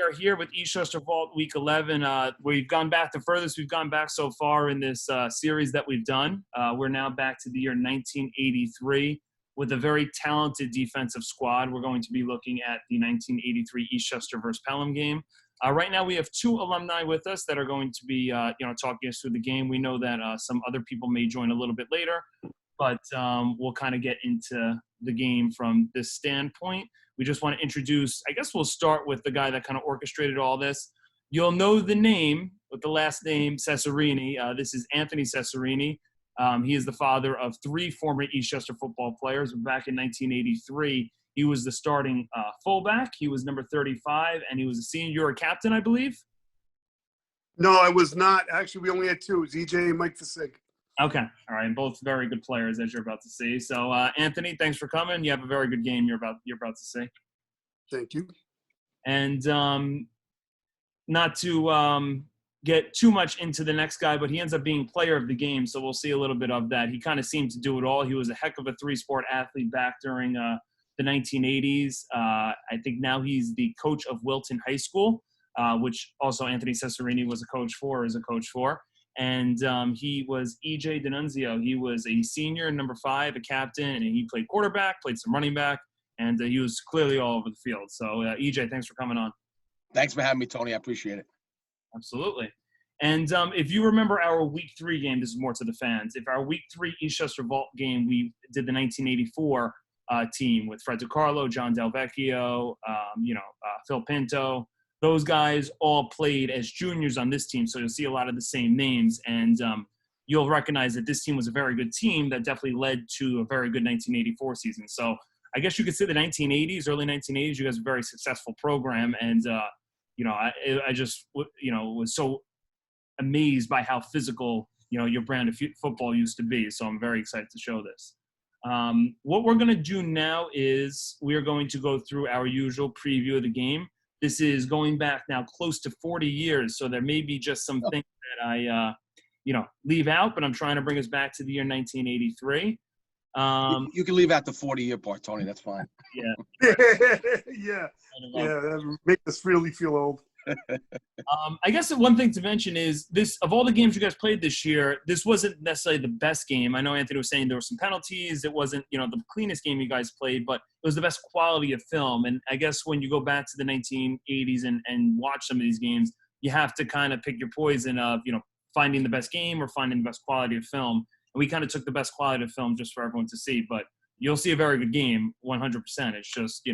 are here with Eastchester Vault Week 11. We've gone back the furthest we've gone back so far in this series that we've done. We're now back to the year 1983 with a very talented defensive squad. We're going to be looking at the 1983 Eastchester versus Pelham game. Right now we have two alumni with us that are going to be talking us through the game. We know that some other people may join a little bit later, but we'll kind of get into the game from this standpoint. We just want to introduce, I guess we'll start with the guy that kind of orchestrated all this. You'll know the name with the last name Cesarini. This is Anthony Cesarini. He is the father of three former Eastchester football players. Back in 1983, he was the starting fullback. He was number 35, and he was a senior. You were a captain, I believe? No, I was not. Actually, we only had two. It was EJ and Mike Fasig. Okay. All right. Both very good players, as you're about to see. So, Anthony, thanks for coming. You have a very good game you're about to see. Thank you. And not to get too much into the next guy, but he ends up being player of the game, so we'll see a little bit of that. He kind of seemed to do it all. He was a heck of a three-sport athlete back during the 1980s. I think now he's the coach of Wilton High School, which also Anthony Cesarini was a coach for, is a coach for. And he was EJ Dinunzio. He was a senior, number 5, a captain, and he played quarterback, played some running back, and he was clearly all over the field. So, EJ, thanks for coming on. Thanks for having me, Tony. I appreciate it. Absolutely. And if you remember our Week 3 game, this is more to the fans. If our Week 3 Eastchester Vault game, we did the 1984 team with Fred DiCarlo, John Del Vecchio, Phil Pinto. Those guys all played as juniors on this team, so you'll see a lot of the same names. And you'll recognize that this team was a very good team that definitely led to a very good 1984 season. So I guess you could say the 1980s, early 1980s, you guys were a very successful program. And, I just, was so amazed by how physical, your brand of football used to be. So I'm very excited to show this. What we're going to do now is we are going to go through our usual preview of the game. This is going back now close to 40 years, so there may be just some things that I, leave out, but I'm trying to bring us back to the year 1983. You can leave out the 40-year part, Tony. That's fine. Yeah. Yeah. That make us really feel old. I guess one thing to mention is this: of all the games you guys played this year, this wasn't necessarily the best game. I know Anthony was saying there were some penalties. It wasn't, the cleanest game you guys played, but it was the best quality of film. And I guess when you go back to the 1980s and watch some of these games, you have to kind of pick your poison of, finding the best game or finding the best quality of film. And we kind of took the best quality of film just for everyone to see. But you'll see a very good game, 100%. It's just,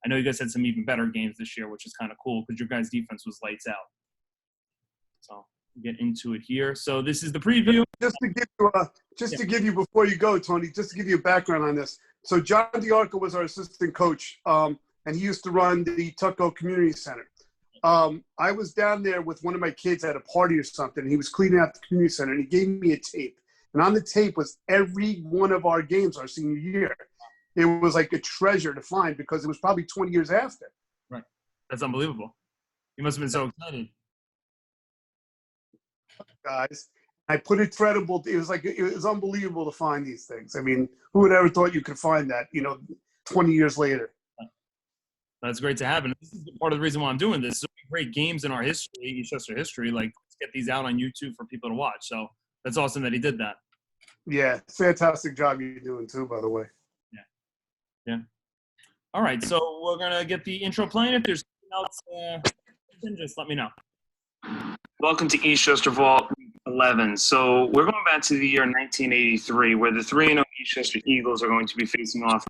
I know you guys had some even better games this year, which is kind of cool because your guys' defense was lights out. So we'll get into it here. So this is the preview. To give you before you go, Tony, just to give you a background on this. So John DiArco was our assistant coach, and he used to run the Tucko Community Center. I was down there with one of my kids at a party or something, and he was cleaning out the community center, and he gave me a tape. And on the tape was every one of our games our senior year. It was like a treasure to find because it was probably 20 years after. Right. That's unbelievable. You must have been so excited. Guys, I put it credible. It was unbelievable to find these things. I mean, who would ever thought you could find that, 20 years later? That's great to have. And this is part of the reason why I'm doing this. So many great games in our history, Eastchester history. Like, let's get these out on YouTube for people to watch. So that's awesome that he did that. Yeah, fantastic job you're doing too, by the way. Yeah. All right, so we're going to get the intro playing. If there's something else, just let me know. Welcome to Eastchester Vault 11. So we're going back to the year 1983, where the 3-0 Eastchester Eagles are going to be facing off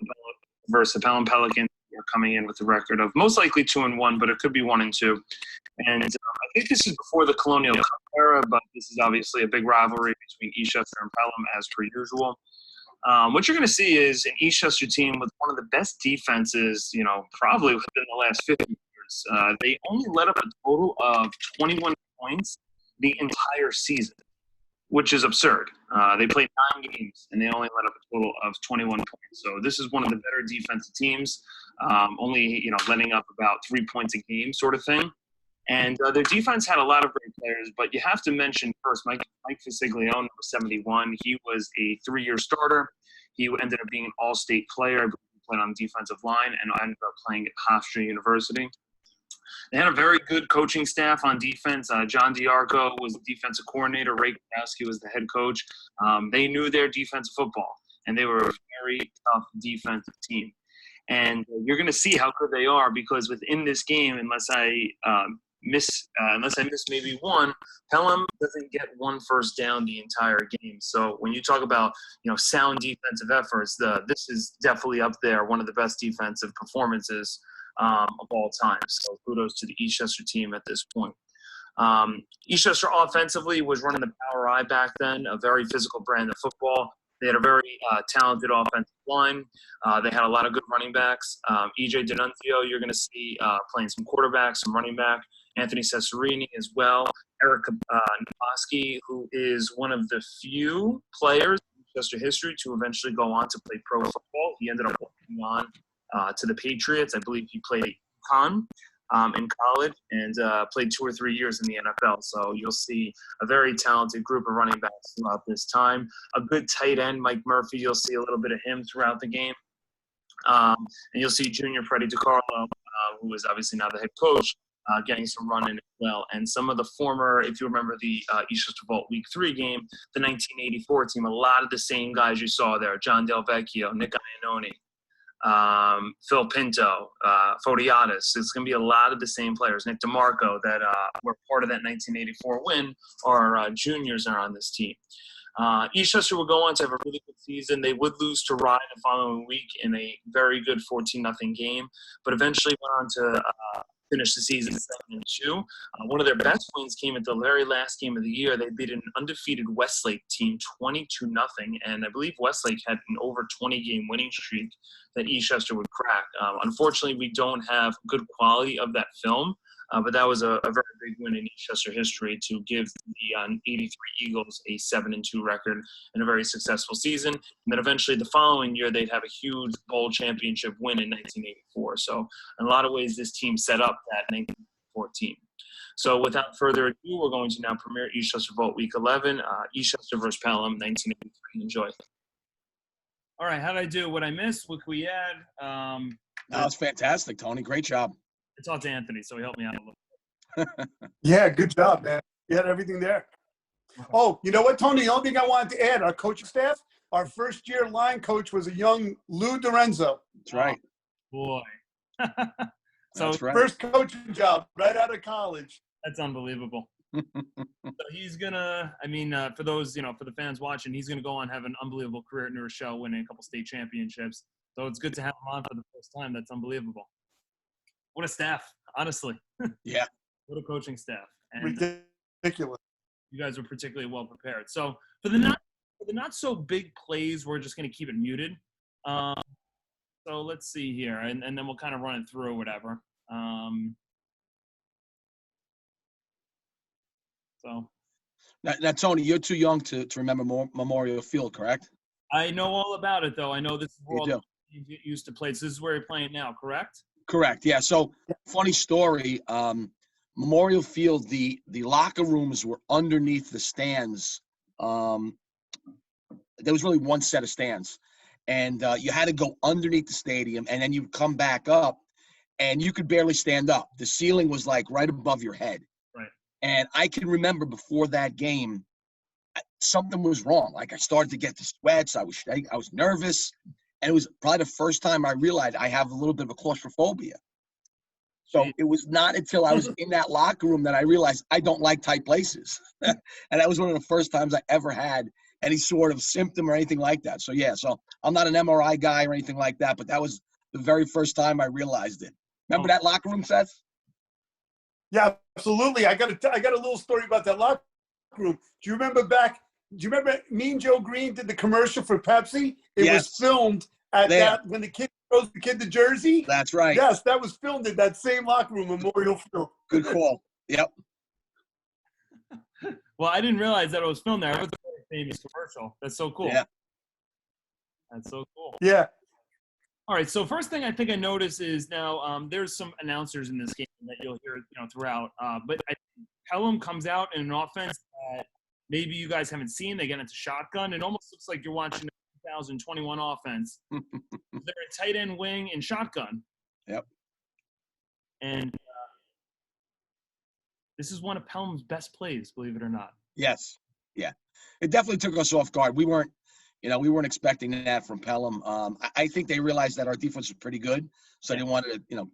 versus the Pelham Pelicans. They're coming in with a record of most likely 2-1, but it could be 1-2. And I think this is before the Colonial Cup era, but this is obviously a big rivalry between Eastchester and Pelham, as per usual. What you're going to see is an Eastchester team with one of the best defenses, probably within the last 50 years. They only let up a total of 21 points the entire season, which is absurd. They played 9 games, and they only let up a total of 21 points. So this is one of the better defensive teams, only, letting up about 3 points a game sort of thing. And their defense had a lot of great players, but you have to mention first Mike Fasiglione, number 71. He was a 3-year starter. He ended up being an all-state player. He played on the defensive line and ended up playing at Hofstra University. They had a very good coaching staff on defense. John DiArco was the defensive coordinator. Ray Kowalski was the head coach. They knew their defensive football, and they were a very tough defensive team. And you're going to see how good they are because within this game, unless I miss maybe one, Pelham doesn't get one first down the entire game. So when you talk about sound defensive efforts, this is definitely up there, one of the best defensive performances of all time. So kudos to the Eastchester team at this point. Eastchester offensively was running the power I back then, a very physical brand of football. They had a very talented offensive line. They had a lot of good running backs. E.J. Dinunzio, you're going to see playing some quarterback, some running back. Anthony Cesarini as well. Eric Naboski, who is one of the few players in Eastchester history to eventually go on to play pro football. He ended up walking on to the Patriots. I believe he played con in college and played 2 or 3 years in the NFL. So you'll see a very talented group of running backs throughout this time. A good tight end, Mike Murphy, you'll see a little bit of him throughout the game. And you'll see junior Freddie DiCarlo, who is obviously now the head coach, getting some run in as well. And some of the former, if you remember the Eastchester Vault Week 3 game, the 1984 team, a lot of the same guys you saw there, John Del Vecchio, Nick Iannone, Phil Pinto, Fodiatis. It's going to be a lot of the same players. Nick DeMarco that were part of that 1984 win are juniors are on this team. Eastchester will go on to have a really good season. They would lose to Rye the following week in a very good 14-0 game, but eventually went on to finish the season 7-2. One of their best wins came at the very last game of the year. They beat an undefeated Westlake team 22-0, and I believe Westlake had an over 20-game winning streak that Eastchester would crack. Unfortunately, we don't have good quality of that film, but that was a very big win in Eastchester history to give the 83 Eagles a 7-2 record and a very successful season. And then eventually the following year, they'd have a huge bowl championship win in 1984. So in a lot of ways, this team set up that 1984 team. So without further ado, we're going to now premiere Eastchester Vault Week 11, Eastchester versus Pelham, 1983. Enjoy. All right, how'd I do? What I missed? What could we add? That was fantastic, Tony. Great job. I talked to Anthony, so he helped me out a little. Yeah, good job, man. You had everything there. Oh, you know what, Tony? The only thing I wanted to add, our coaching staff, our first-year line coach was a young Lou Dorenzo. That's right. Oh, boy. So That's right. First coaching job right out of college. That's unbelievable. So he's gonna, for those, for the fans watching, he's gonna go on and have an unbelievable career at New Rochelle, winning a couple state championships. So it's good to have him on for the first time. That's unbelievable. What a staff, honestly. Yeah. What a coaching staff. And Ridiculous. you guys were particularly well prepared. So for the not so big plays, we're just gonna keep it muted. So let's see here, and then we'll kind of run it through or whatever. So Now, Tony, you're too young to remember Memorial Field, correct? I know all about it, though. I know this is where all You the teams get used to play. So this is where you're playing now, correct? Correct. Yeah. So, funny story. Memorial Field, the locker rooms were underneath the stands. There was really one set of stands, and you had to go underneath the stadium, and then you'd come back up, and you could barely stand up. The ceiling was like right above your head. Right. And I can remember before that game, something was wrong. Like I started to get the sweats. I was nervous. And it was probably the first time I realized I have a little bit of a claustrophobia. So it was not until I was in that locker room that I realized I don't like tight places. And that was one of the first times I ever had any sort of symptom or anything like that. So, yeah, so I'm not an MRI guy or anything like that, but that was the very first time I realized it. Remember that locker room, Seth? Yeah, absolutely. I got a little story about that locker room. Do you remember Mean Joe Green did the commercial for Pepsi? It was filmed at that when the kid throws the kid the jersey. That's right. Yes, that was filmed in that same locker room, Memorial Field. Good call. Yep. Well, I didn't realize that it was filmed there. It was a very famous commercial. That's so cool. Yeah. That's so cool. Yeah. All right. So first thing I think I noticed is now there's some announcers in this game that you'll hear throughout. But Pelham comes out in an offense that maybe you guys haven't seen. They get into shotgun. It almost looks like you're watching a 2021 offense. They're a tight end wing and shotgun. Yep. And This is one of Pelham's best plays, believe it or not. Yes. Yeah. It definitely took us off guard. We weren't expecting that from Pelham. I think they realized that our defense was pretty good, so they wanted to,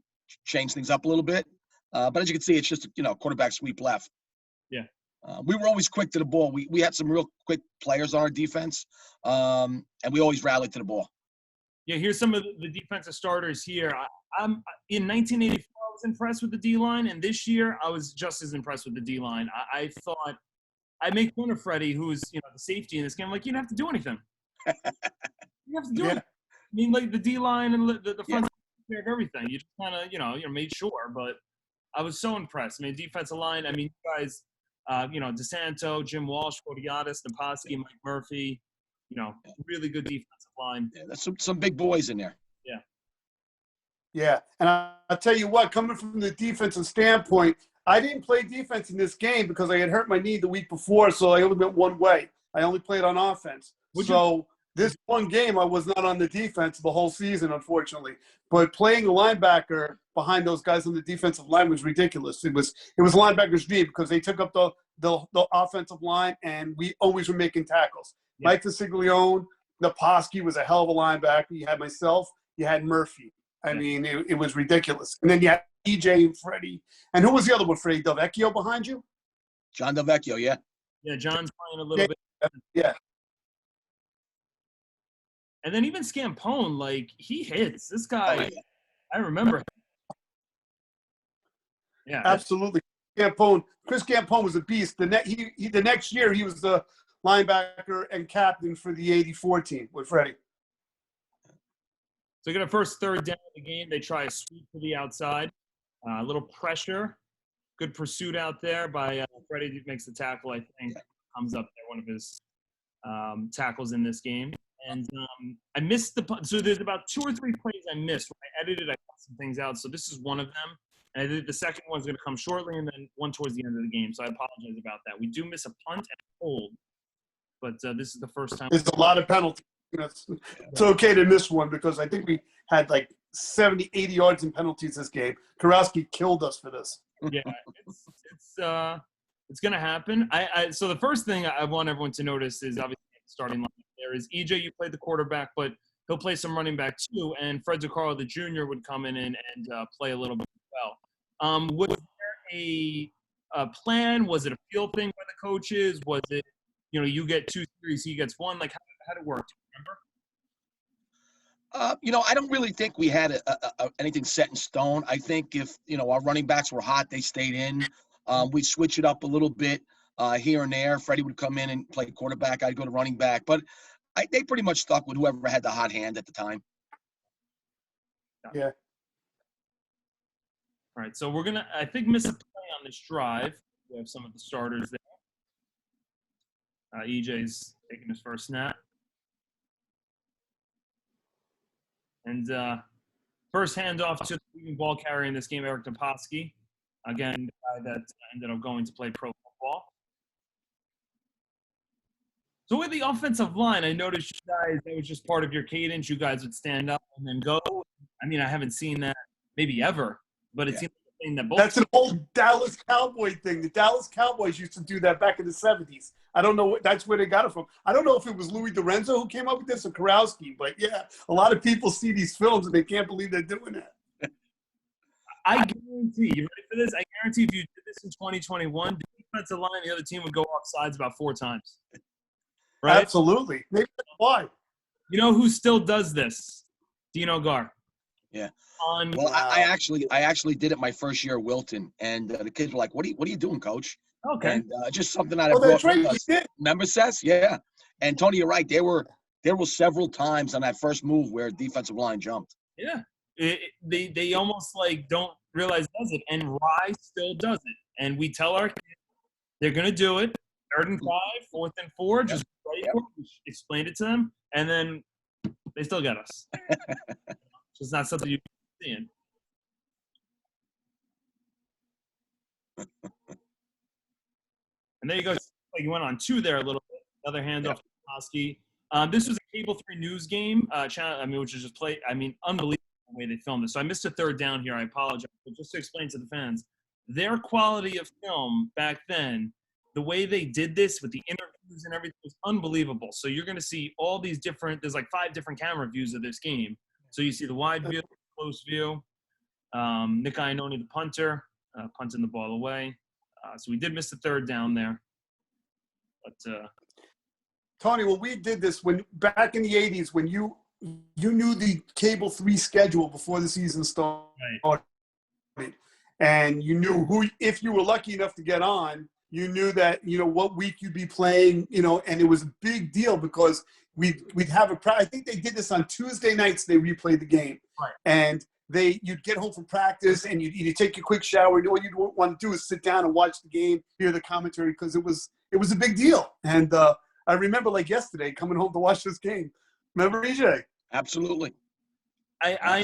change things up a little bit. But as you can see, it's just, quarterback sweep left. Yeah. We were always quick to the ball. We had some real quick players on our defense, and we always rallied to the ball. Yeah, here's some of the defensive starters here. I'm in 1984, I was impressed with the D-line, and this year I was just as impressed with the D-line. I thought I make fun of Freddie, who's the safety in this game. Like, you don't have to do anything. You have to do it. I mean, like the D-line and the front take care of everything. You just kind of made sure. But I was so impressed. I mean, defensive line. I mean, you guys, DeSanto, Jim Walsh, Kodiatis, Naposki, Mike Murphy. Really good defensive line. Yeah, there's some big boys in there. Yeah. Yeah, and I'll tell you what, coming from the defensive standpoint, I didn't play defense in this game because I had hurt my knee the week before, so I only went one way. I only played on offense. This one game, I was not on the defense the whole season, unfortunately. But playing a linebacker behind those guys on the defensive line was ridiculous. It was linebackers' dream because they took up the offensive line, and we always were making tackles. Yeah. Mike Tisiglione, Naposki was a hell of a linebacker. You had myself. You had Murphy. I mean, it was ridiculous. And then you had EJ and Freddie. And who was the other one, Freddie? Delvecchio behind you? John Delvecchio, yeah. Yeah, John's playing a little bit. Yeah. And then even Scampone, like, he hits. This guy, I remember him. Yeah. Absolutely. Chris Scampone was a beast. The next year, he was the linebacker and captain for the 84 team with Freddie. So, get a first third down of the game. They try a sweep to the outside. A little pressure. Good pursuit out there by Freddie. Makes the tackle, I think. Comes up there, one of his tackles in this game. And I missed the – so there's about 2 or 3 plays I missed. When I edited, I cut some things out. So this is one of them. And I did the second one's going to come shortly, and then one towards the end of the game. So I apologize about that. We do miss a punt and a hold. But this is the first time. There's a lot of penalties. It's okay to miss one because I think we had like 70, 80 yards in penalties this game. Karowski killed us for this. Yeah, it's going to happen. So the first thing I want everyone to notice is obviously the starting line. There is EJ, you played the quarterback, but he'll play some running back too. And Fred Zuccaro, the junior, would come in and play a little bit as well. Was there a plan? Was it a field thing by the coaches? Was it, you get 2 series, he gets 1? Like, how did it work? Do you remember? I don't really think we had anything set in stone. I think if, our running backs were hot, they stayed in. We'd switch it up a little bit here and there. Freddie would come in and play quarterback. I'd go to running back. But they pretty much stuck with whoever had the hot hand at the time. Yeah. All right, so we're going to, I think, miss a play on this drive. We have some of the starters there. EJ's taking his first snap. And first handoff to the leading ball carrier in this game, Eric Naposki. Again, the guy that ended up going to play pro football. So with the offensive line, I noticed you guys, that was just part of your cadence. You guys would stand up and then go. I mean, I haven't seen that maybe ever, but it seems like a thing that both. That's an old Dallas Cowboy thing. The Dallas Cowboys used to do that back in the 70s. I don't know. That's where they got it from. I don't know if it was Louis Lorenzo who came up with this or Karowski, but yeah, a lot of people see these films and they can't believe they're doing that. I guarantee, you ready for this? I guarantee if you did this in 2021, the defensive line, the other team would go off sides about 4 times. Right? Absolutely. Maybe that's why. You know who still does this? Dino Gar. Yeah. Well, I actually did it my first year at Wilton, and the kids were like, "What are you doing, Coach?" Okay. And just something that I brought with us. Remember, Seth? Yeah. And Tony, you're right. There were several times on that first move where defensive line jumped. Yeah. They almost like don't realize does it, and Rye still does it. And we tell our kids they're gonna do it. 3rd and 5, 4th and 4, just ready for it. We explained it to them, and then they still get us. It's not something you're seeing. And there you go. You went on 2 there a little bit. Another handoff to Koski. This was a Cable 3 News game, which is just unbelievable the way they filmed this. So I missed a 3rd down here. I apologize. But just to explain to the fans, their quality of film back then, the way they did this with the interviews and everything was unbelievable. So you're going to see all these different, there's like 5 different camera views of this game. So you see the wide view, close view, Nick Iannone, the punter, punting the ball away. So we did miss the third down there. But Tony, when we did this, when back in the 80s, when you knew the Cable 3 schedule before the season started, right. And you knew who, if you were lucky enough to get on, you knew that, what week you'd be playing, and it was a big deal because we'd have I think they did this on Tuesday nights, they replayed the game. Right. And you'd get home from practice and you'd take a quick shower. And all you'd want to do is sit down and watch the game, hear the commentary, because it was a big deal. And I remember like yesterday coming home to watch this game. Remember, EJ? Absolutely. I'm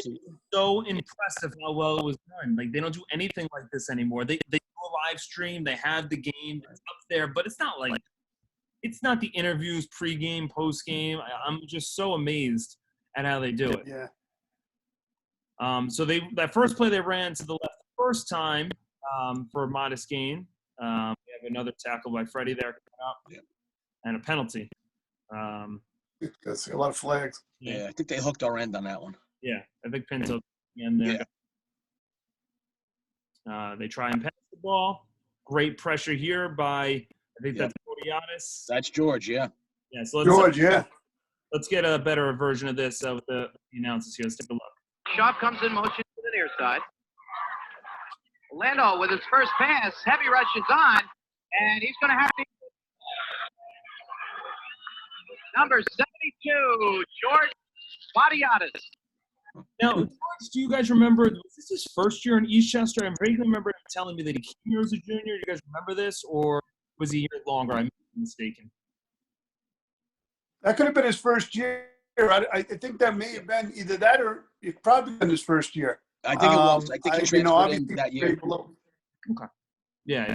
so impressed of how well it was done. Like, they don't do anything like this anymore. They do a live stream. They have the game. It's up there, but it's not like – it's not the interviews pre-game, post-game. I'm just so amazed at how they do it. Yeah. So that first play they ran to the left the first time for a modest gain. We have another tackle by Freddie there coming up, and a penalty. That's a lot of flags. Yeah, I think they hooked our end on that one. Yeah, I think Pinto again there. Yeah. They try and pass the ball. Great pressure here by, I think that's Codiatis. That's George, yeah. Yeah, so let's get a better version of this with the announcers here. Let's take a look. Sharp comes in motion to the near side. Leno with his first pass. Heavy rush is on, and he's going to have to. Number 72, George Badiatis. Now, George, do you guys remember, was this his first year in Eastchester? I vaguely remember him telling me that he came here as a junior. Do you guys remember this, or was he here longer? I'm mistaken. That could have been his first year. I think that may have been either that or it probably been his first year. I think it was. I think he transferred in that year. Okay. Yeah,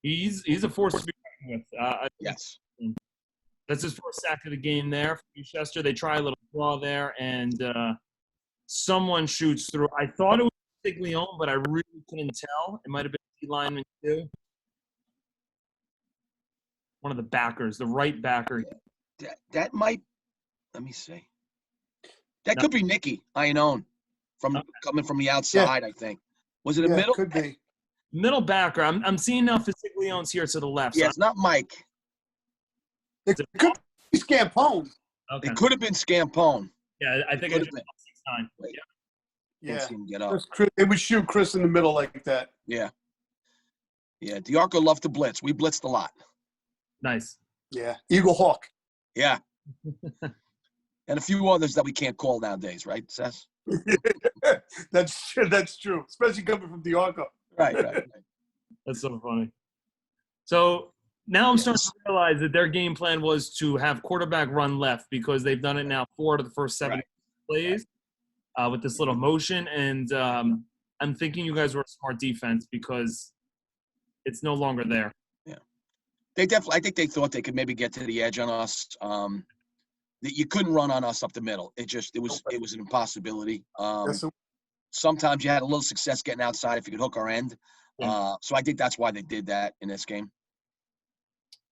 he's a force to be reckoned with. Yes. That's his first sack of the game there for Eastchester. They try a little draw there, and someone shoots through. I thought it was Stiglione, but I really couldn't tell. It might have been D lineman too. One of the backers, the right backer. That might. Let me see. That could be Nicky Iannone coming from the outside. I think. Was it a middle? Could be. Middle backer. I'm seeing now Fisiglione's here to the left. Yeah, it's not Mike. It could be Scampone. Okay. It could have been Scampone. Yeah, I think it was 6'9". Yeah. Get up. It would shoot Chris in the middle like that. Yeah. Yeah, Diarco loved to blitz. We blitzed a lot. Nice. Yeah. Eagle Hawk. Yeah. And a few others that we can't call nowadays, right, Seth? That's true, especially coming from Diarco. Right. That's so funny. So now I'm starting to realize that their game plan was to have quarterback run left because they've done it now 4 of the first 7 plays with this little motion. And I'm thinking you guys were a smart defense because it's no longer there. Yeah. I think they thought they could maybe get to the edge on us. That you couldn't run on us up the middle. It was an impossibility. Sometimes you had a little success getting outside if you could hook our end. Yeah. So I think that's why they did that in this game.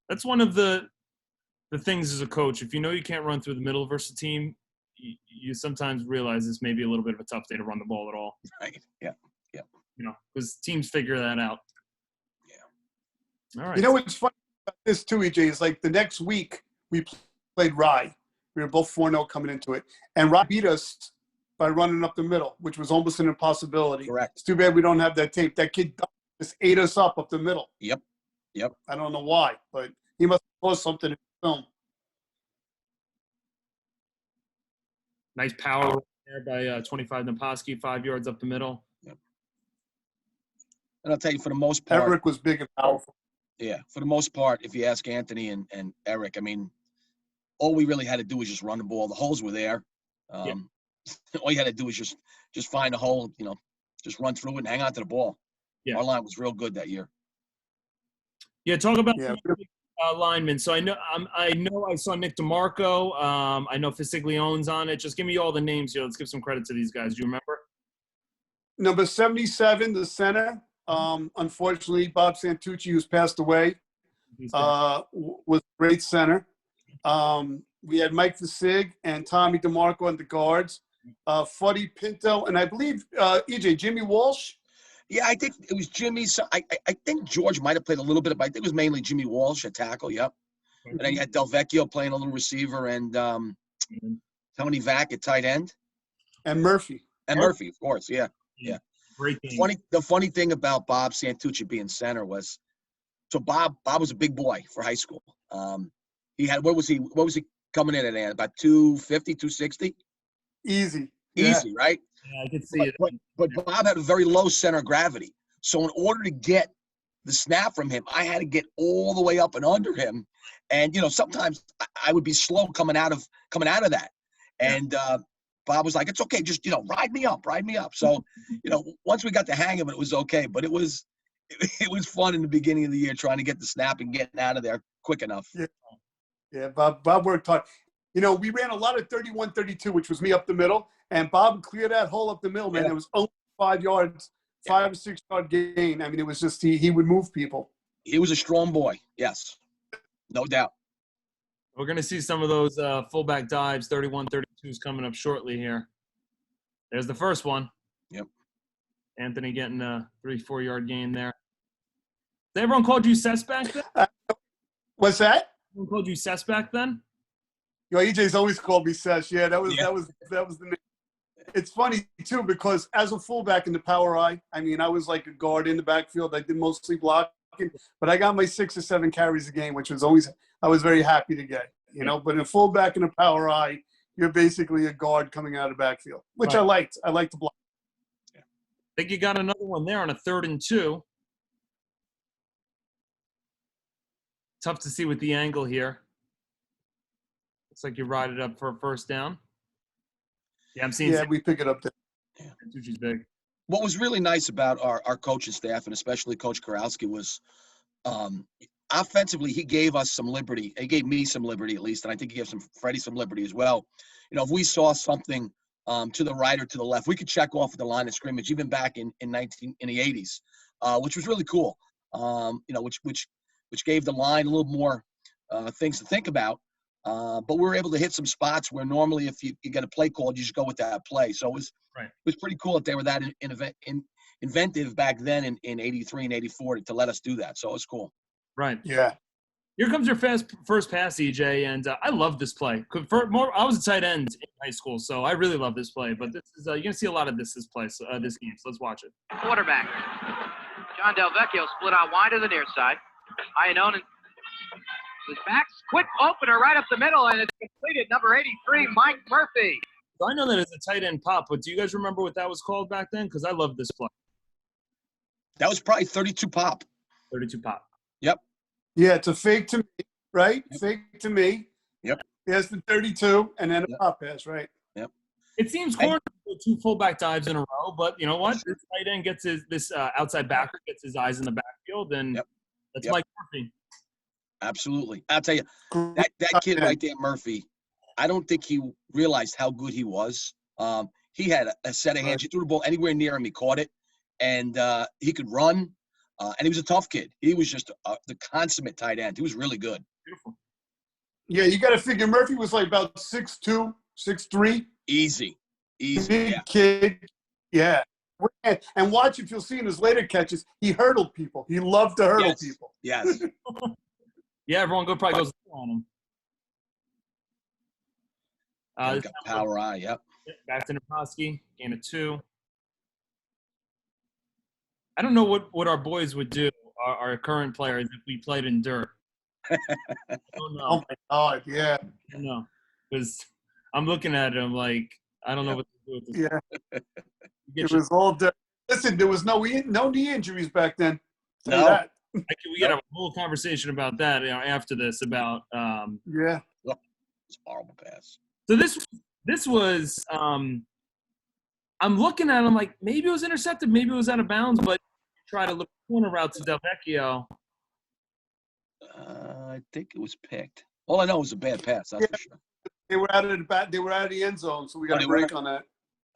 That's one of the things as a coach. If you know you can't run through the middle versus a team, you sometimes realize this may be a little bit of a tough day to run the ball at all. Right. Yeah. Because teams figure that out. Yeah. All right. You know what's funny about this too, EJ, is like the next week we played Rye. We were both 4-0 coming into it. And Rye beat us by running up the middle, which was almost an impossibility. Correct. It's too bad we don't have that tape. That kid just ate us up the middle. Yep. I don't know why, but he must have caused something in the film. Nice power there by 25 Naposki, 5 yards up the middle. Yep. And I'll tell you, for the most part, Eric was big and powerful. Yeah, for the most part, if you ask Anthony and Eric, I mean, all we really had to do was just run the ball. The holes were there. All you had to do was just find a hole, just run through it and hang on to the ball. Yeah. Our line was real good that year. Yeah, talk about linemen. So I know I saw Nick DeMarco. I know Fisiglione's on it. Just give me all the names here. Let's give some credit to these guys. Do you remember? Number 77, the center, Unfortunately, Bob Santucci, who's passed away, was a great center. We had Mike Vasig and Tommy DeMarco on the guards. Fuddy Pinto, and I believe EJ, Jimmy Walsh. Yeah, I think it was Jimmy. So I think George might have played a little bit, but I think it was mainly Jimmy Walsh at tackle. Yep. And then you had Del Vecchio playing a little receiver, and Tony Vac at tight end, and Murphy. And Murphy, of course. Yeah. Great game. The funny thing about Bob Santucci being center was, so Bob was a big boy for high school. He had what was he coming in at, about 250, 260? Easy, right? Yeah, I could see it. But Bob had a very low center of gravity. So in order to get the snap from him, I had to get all the way up and under him. And sometimes I would be slow coming out of that. And Bob was like, "It's okay, just ride me up." So once we got the hang of it, it was okay. But it was fun in the beginning of the year trying to get the snap and getting out of there quick enough. Yeah, Bob worked hard. We ran a lot of 31-32, which was me up the middle, and Bob would clear that hole up the middle, man. It was only 5 yards, 5 or 6 yard gain. I mean, it was just he would move people. He was a strong boy, yes, no doubt. We're going to see some of those fullback dives, 31-32s coming up shortly here. There's the first one. Yep. Anthony getting a 3-4 yard gain there. Did everyone called you Cess back then? What's that? Everyone called you Cess back then? EJ's always called me Cess. Yeah, that was the name. It's funny too because as a fullback in the power I mean, I was like a guard in the backfield. I did mostly blocking, but I got my 6 or 7 carries a game, which was always I was very happy to get. But in a fullback in a power I, you're basically a guard coming out of the backfield, which I liked. I liked to block. I think you got another one there on a 3rd and 2. Tough to see with the angle here. Looks like you ride it up for a first down. Yeah, I'm seeing. Yeah, we pick it up there. Yeah. Tucci's big. What was really nice about our coaching staff, and especially Coach Karowski, was offensively, he gave us some liberty. He gave me some liberty, at least, and I think he gave Freddie some liberty as well. If we saw something to the right or to the left, we could check off at the line of scrimmage, even back in the 80s, which was really cool. Which gave the line a little more things to think about. But we were able to hit some spots where normally if you get a play called, you just go with that play. So it was pretty cool that they were that inventive back then in 83 and 84 to let us do that. So it was cool. Right. Yeah. Here comes your first pass, EJ, and I love this play. I was a tight end in high school, so I really love this play. But this is you're gonna see a lot of this game. So let's watch it. Quarterback John Del Vecchio split out wide to the near side. Iannone his back's quick opener right up the middle, and it's completed. Number 83, Mike Murphy. So I know that it's a tight end pop, but do you guys remember what that was called back then? Because I love this play. That was probably 32 pop. 32 pop. Yep. Yeah, it's a fake to me, right? Yep. Fake to me. Yep. There's the 32, and then a pop pass, right? Yep. It seems corny to do 2 fullback dives in a row, but you know what? This tight end gets this outside backer gets his eyes in the backfield, and that's Mike Murphy. Absolutely. I'll tell you, that kid right there, Murphy, I don't think he realized how good he was. He had a set of hands. He threw the ball anywhere near him. He caught it, and he could run, and he was a tough kid. He was just the consummate tight end. He was really good. Beautiful. Yeah, you got to figure Murphy was like about 6'2", 6'3". Easy. Big kid. Yeah. And watch if you'll see in his later catches, he hurdled people. He loved to hurdle people. Yes. Yeah, everyone probably goes on him. Got power eye, yep. Back to Naposki, gain of 2. I don't know what our boys would do, our current players, if we played in dirt. I don't know. Oh, my God, yeah. I don't know. Because I'm looking at him like, I don't know what to do with this. Yeah. It was all dirt. Listen, there was no knee injuries back then. No. We got a whole conversation about that after this about yeah. It's a horrible pass. So this was I'm looking at him like maybe it was intercepted, maybe it was out of bounds, but try to look corner route to Del Vecchio. I think it was picked. All I know was a bad pass, that's for sure. They were out of the end zone, so we got a break on that.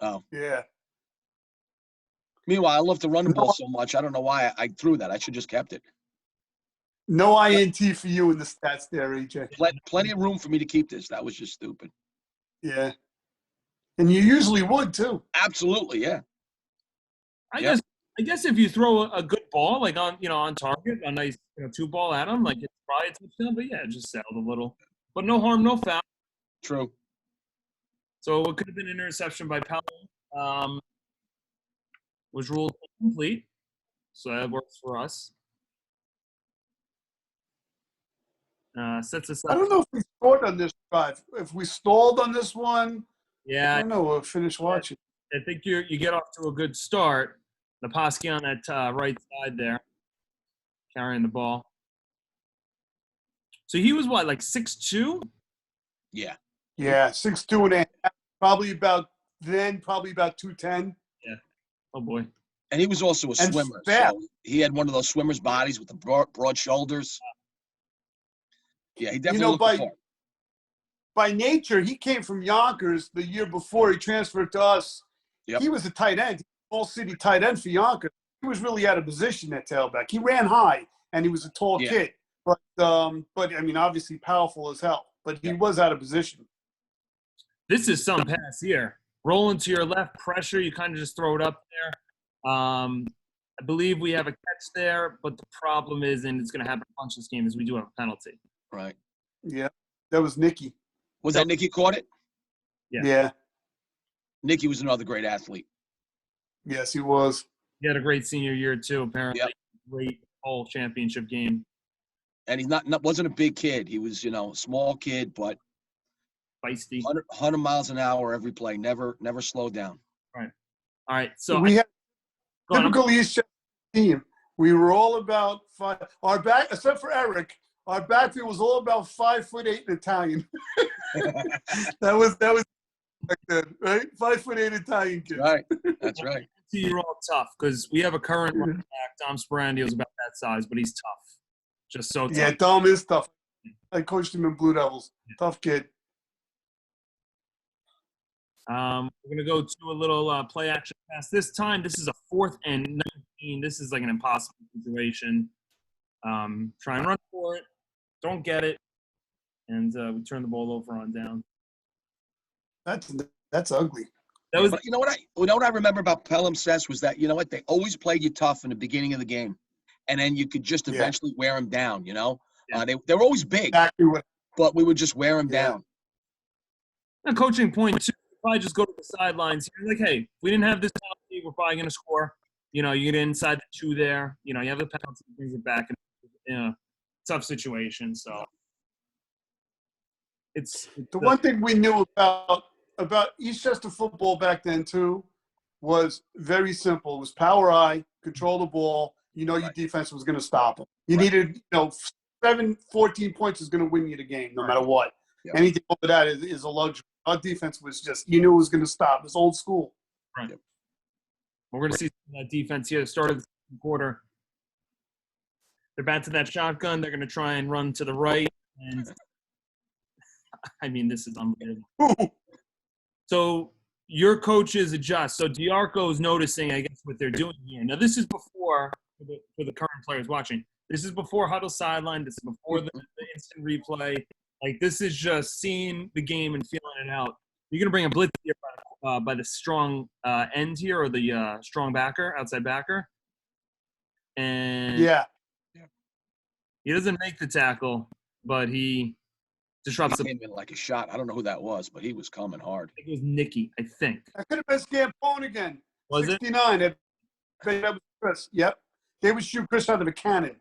Oh. Yeah. Meanwhile, I love to run the ball so much. I don't know why I threw that. I should just kept it. No INT for you in the stats there, AJ. Plenty of room for me to keep this. That was just stupid. Yeah. And you usually would, too. Absolutely, yeah. I guess if you throw a good ball, like on target, a nice 2-ball at him, like it's probably a touchdown. But yeah, it just settled a little. But no harm, no foul. True. So it could have been an interception by Pelham. Was ruled incomplete. So that works for us. Sets us up. I don't know if we scored on this drive. If we stalled on this one, Yeah, I don't know. We'll finish watching. I think you get off to a good start. Naposki on that right side there, carrying the ball. So he was what, like 6'2"? Yeah. Yeah, 6'2" and a half. Probably about 210. Yeah. Oh boy. And he was also a And swimmer. fast. So he had one of those swimmer's bodies with the broad shoulders. Yeah, he definitely looked the part. By nature, he came from Yonkers the year before he transferred to us. Yep. He was a tight end, all city tight end for Yonkers. He was really out of position at tailback. He ran high, and he was a tall kid. But I mean, obviously powerful as hell. But he was out of position. This is some pass here. Rolling to your left, pressure. You kind of just throw it up there. I believe we have a catch there, but the problem is, and it's going to happen a bunch this game, is we do have a penalty. Right. Yeah, that was Nicky. Was that Nicky caught it? Yeah. Nicky was another great athlete. Yes, he was. He had a great senior year too. Apparently, great whole championship game. And he's wasn't a big kid. He was, a small kid, but feisty. 100 miles an hour every play. Never slowed down. Right. All right. So we had typical Eastchester team. We were all about 5. Our back, except for Eric, our backfield was all about 5'8" in Italian. that was back then, right? 5'8" Italian kid. Right. That's right. You're all tough because we have a current running back, Dom Sperandio's about that size, but he's tough. Just so tough. Yeah, Dom is tough. I coached him in Blue Devils. Tough kid. We're gonna go to a little play action pass. This time, this is a 4th and 19. This is like an impossible situation. Try and run for it. Don't get it, and we turn the ball over on down. That's ugly. But you know what I remember about Pelham Cess was that they always played you tough in the beginning of the game, and then you could just eventually wear them down. They were always big, but we would just wear them down. A coaching point too. Probably just go to the sidelines. You're like, hey, if we didn't have this penalty, we're probably going to score. You get inside the 2 there. You have the penalty, brings it back in a tough situation. So it's the one thing we knew about Eastchester football back then too was very simple. It was power I, control the ball. Your defense was going to stop them. You needed 14 points is going to win you the game no matter what. Yep. Anything over that is a luxury. Our defense was just, it was going to stop. It was old school. Right. We're going to see that defense here. Start of the second quarter. They're back to that shotgun. They're going to try and run to the right. And I mean, this is unbelievable. So your coaches adjust. So Diarco is noticing, I guess, what they're doing here. Now, this is before, for the current players watching, this is before huddle sideline. This is before the instant replay. Like, this is just seeing the game and feeling it out. You're going to bring a blitz here by the strong end here, or the strong backer, outside backer. And he doesn't make the tackle, but he disrupts the game like a shot. I don't know who that was, but he was coming hard. I think it was Nicky, I think. That could have been Scampone again. Was 69. It? That was Chris. Yep. They would shoot Chris out of a cannon.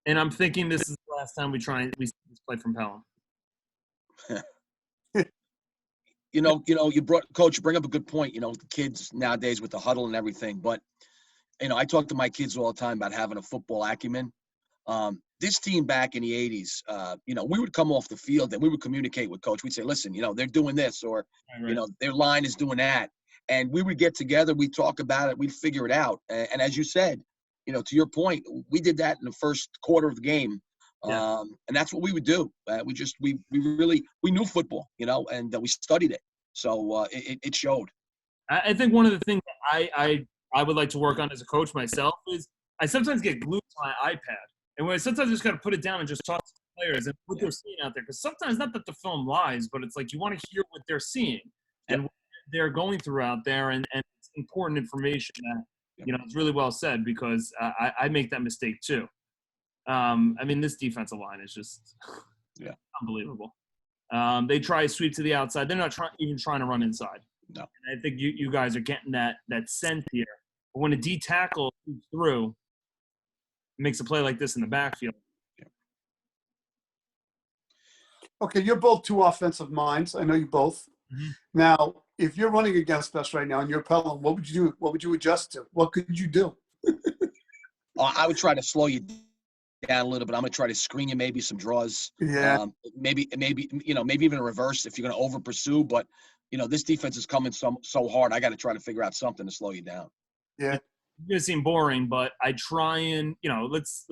And I'm thinking this is the last time we see this play from Pelham. You bring up a good point. The kids nowadays with the huddle and everything. But, I talk to my kids all the time about having a football acumen. This team back in the 80s, we would come off the field and we would communicate with coach. We'd say, listen, they're doing this, or, their line is doing that. And we would get together. We'd talk about it. We'd figure it out. And as you said, to your point, we did that in the first quarter of the game. And that's what we would do. We knew football, and we studied it. So it showed. I think one of the things that I would like to work on as a coach myself is I sometimes get glued to my iPad. And when I sometimes just got to put it down and just talk to the players and what they're seeing out there. Because sometimes, not that the film lies, but it's like you want to hear what they're seeing and what they're going through out there. And it's important information that, it's really well said because I make that mistake too. I mean, this defensive line is just unbelievable. They try a sweep to the outside. They're not even trying to run inside. No. And I think you guys are getting that sense here. But when a D tackle moves through, makes a play like this in the backfield. Okay, you're both two offensive minds. I know you both. Mm-hmm. Now, if you're running against us right now and you're Pelham, what would you do? What would you adjust to? What could you do? I would try to slow you down a little bit. I'm going to try to screen you, maybe some draws. Yeah. Maybe even a reverse if you're going to over pursue. But, this defense is coming so hard. I got to try to figure out something to slow you down. Yeah. It's going to seem boring, but I try and, let's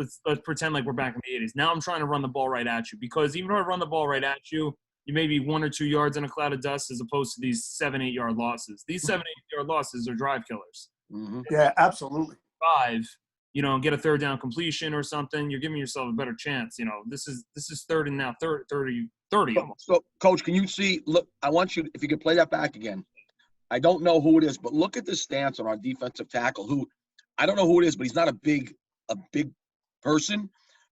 pretend like we're back in the 80s. Now I'm trying to run the ball right at you because even though I run the ball right at you, you may be 1 or 2 yards in a cloud of dust as opposed to these 7-8 yard losses. These 7-8 yard losses are drive killers. Mm-hmm. Yeah, absolutely. 5, and get a third down completion or something, you're giving yourself a better chance. This is third and now 30 almost. So, Coach, can you see? Look, I want you, if you could play that back again. I don't know who it is, but look at the stance on our defensive tackle. Who I don't know who it is, but he's not a big person.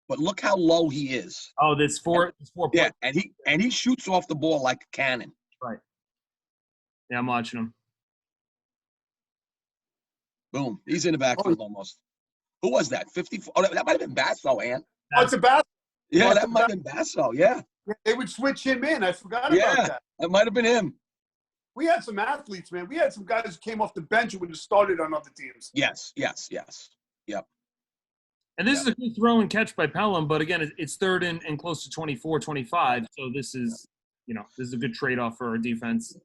But look how low he is. Oh, this four. Yeah, and he shoots off the ball like a cannon. Right. Yeah, I'm watching him. Boom, he's in the backfield almost. Who was that? 54. Oh, that might have been Basso, Ant. Oh, it's a Basso. Yeah, that might have been Basso. Yeah. They would switch him in. I forgot about that. That might have been him. We had some athletes, man. We had some guys who came off the bench who would have started on other teams. Yes. Yep. And this is a good throw and catch by Pelham, but again, it's third and close to 24, 25. So this is, this is a good trade-off for our defense